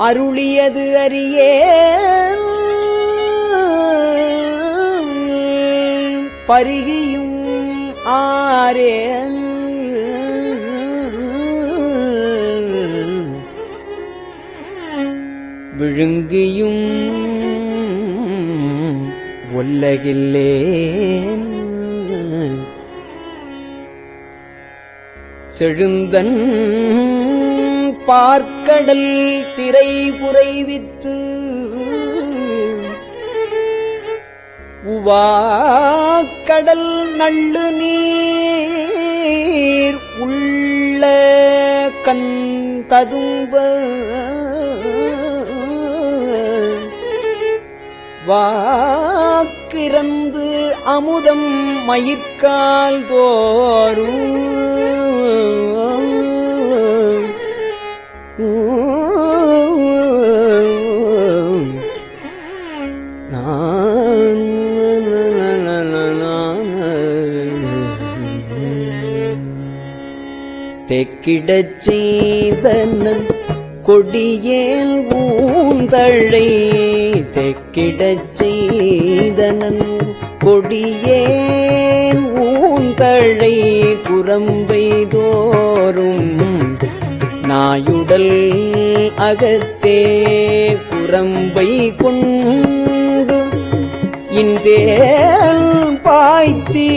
Speaker 6: அருளியது அறியேன் பருகியும் ஆரேன் விழுங்கியும் ஒல்லகில்லேன் செழுந்தன் பார்க்கடல் திரை புரைவித்து உவாக்கடல் நள்ளு நீர் உள்ள கந்ததும்ப வாக்கிறந்து அமுதம் மயிர்கால் தோறும் தெக்கிடச் செய்தனன் கொடியேல் ஊந்தழை தெக்கிடச் செய்தனன் கொடியேன் ஊந்தழை குரம்பை தோறும் நாயுடல் அகத்தே குரம்பை கொண்டு இந்தேல் பாய்த்தி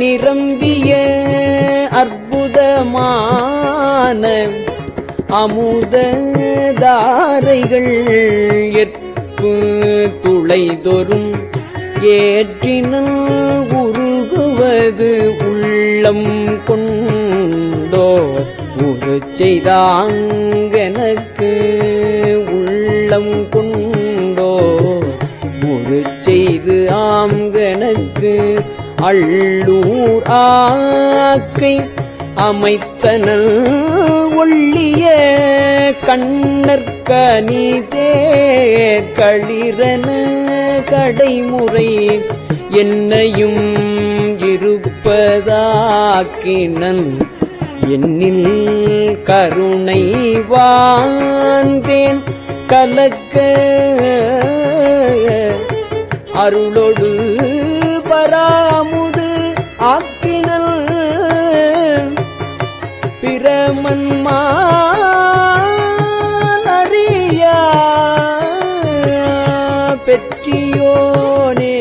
Speaker 6: நிரம்பிய அற்புதமான அமுத தாரைகள் எற்பு துளைதொரும் ஏற்றினல் உருகுவது உள்ளம் கொண்டோர் உரு செய்தாங்கனக்கு உள்ளம் கொண்டோர் உரு செய்து ஆங்கனக்கு அள்ளூர் ஆக்கை அமைத்தனல் ஒள்ளிய கண்ணற்கனிதேர் களிரன கடைமுறை என்னையும் இருப்பதாக்கினன் என்னில் கருணை வாழ்ந்தேன் கலக்க அருளொடு பராமுது ஆக்கினல் பிரமன்மானறியா பெற்றியோனே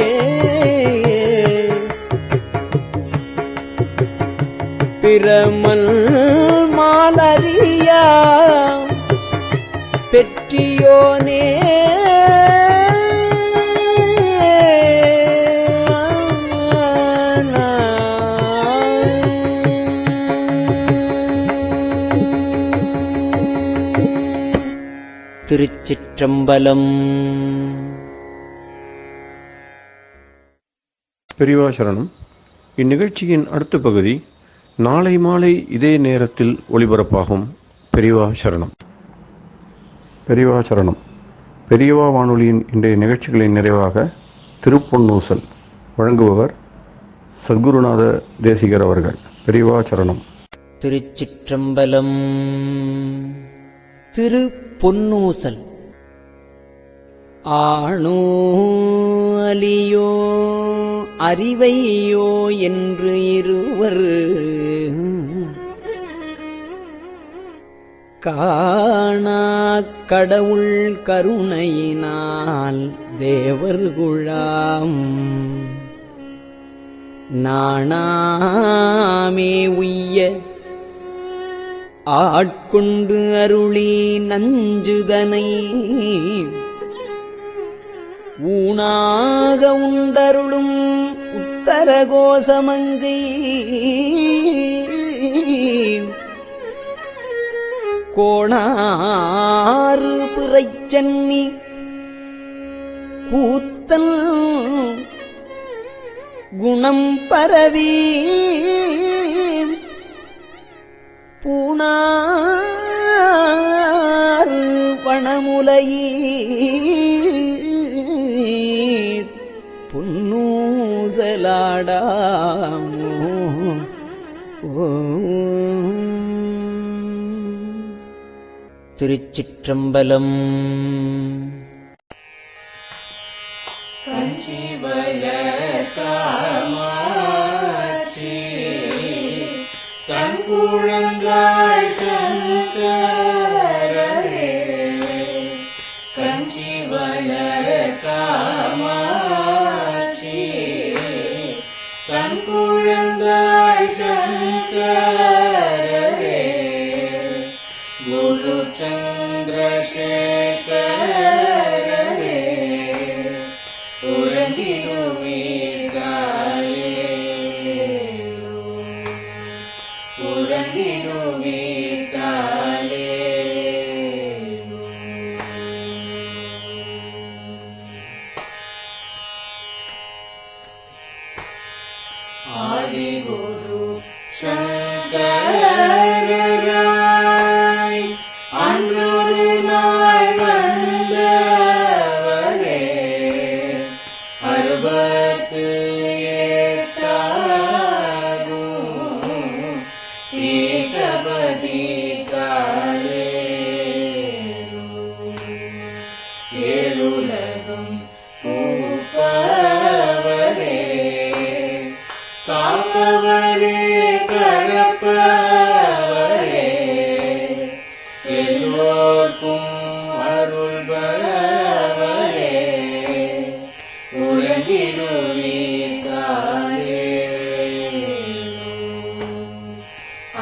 Speaker 6: பிரமன் மானறியா பெற்றியோனே திருச்சிற்றம்பலம்.
Speaker 1: பெரியவா சரணம். இந்நிகழ்ச்சியின் அடுத்த பகுதி நாளை மாலை இதே நேரத்தில் ஒளிபரப்பாகும். பெரியவா சரணம். பெரியவா சரணம். பெரியவா வானொலியின் இன்றைய நிகழ்ச்சிகளின் நிறைவாக திருப்பொன்னூசல் வழங்குபவர் சத்குருநாத தேசிகர் அவர்கள். பெரியவா சரணம்.
Speaker 6: திருச்சிற்றம்பலம். திரு பொன்னூசல். ஆணோ அலியோ அறிவையோ என்று இருவர் காணாக் கடவுள் கருணையினால் தேவர்குழாம் நாணாமே உய்ய ஆட்கொண்டு அருளி நஞ்சுதனை ஊனாக உண்டருளும் உத்தரகோசமங்கை கோணாறு பிறைச்சன்னி கூத்தல் குணம் பரவி பூணாறு பணமுலையீர் பொன்னூசலாடாமோ திருச்சிற்றம்பலம்.
Speaker 7: தங்குழந்தாய் சங்கரரே கஞ்சிவல காமாட்சி தங்குழந்தாய் சங்கரரே குரு சந்திரசேகரரே உறங்கிடுவீர்களே உறங்கிடுவீர்களே ஆதிகுரு சங்கரராய் அன்றொரு நாள் வந்தவரே 68 ஏகபதி காலே ஏழுலகம் பூப்பவரே காப்பவரே கரப்பவரே எல்லோர்க்கும் அருள்பவரே உறங்கிடுவீர்களே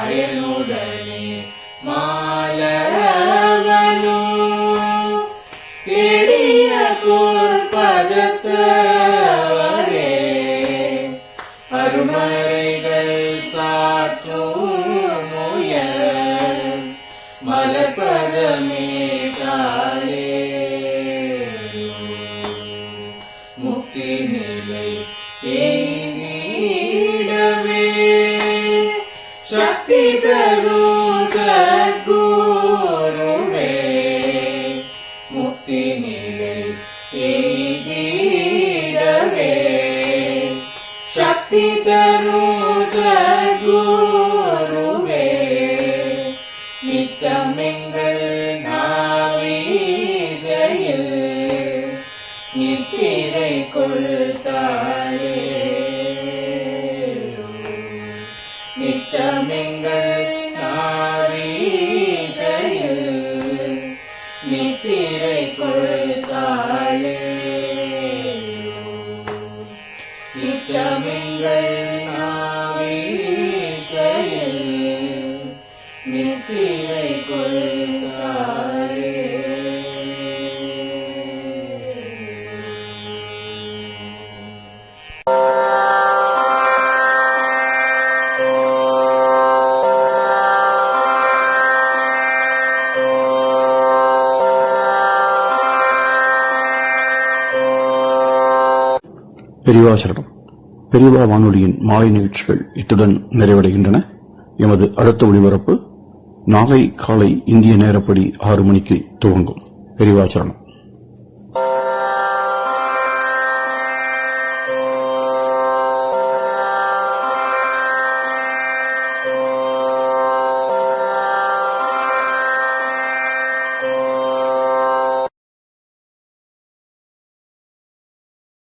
Speaker 7: அயனுடனே மாலவனோ தேடிய பொற்பதத்தவரே அருமறைகள் சாற்றும் முயல் மலர்பதமே காலே முக்தி நிலை எய்திடவே சக்தி தரும் சத்குருவே முக்தி நிலை எய்திடவே சக்தி தரும் சத்குருவே நித்தமெங்கள் நாவீசையில் நித்திரை கொள்தாயே நித்தமெங்கள் நாவீசையில் நித்திரை கொள்தாயே நித்தமெங்கள் நாவீசையில் நித்திரை கொள்தாயே
Speaker 1: பெரியவாசரணம். பெரியவா வானொலியின் மாலை நிகழ்ச்சிகள் இத்துடன் நிறைவடைகின்றன. எமது அடுத்த ஒளிபரப்பு நாளை காலை இந்திய நேரப்படி 6 மணிக்கு துவங்கும். பெரியவாசரணம்.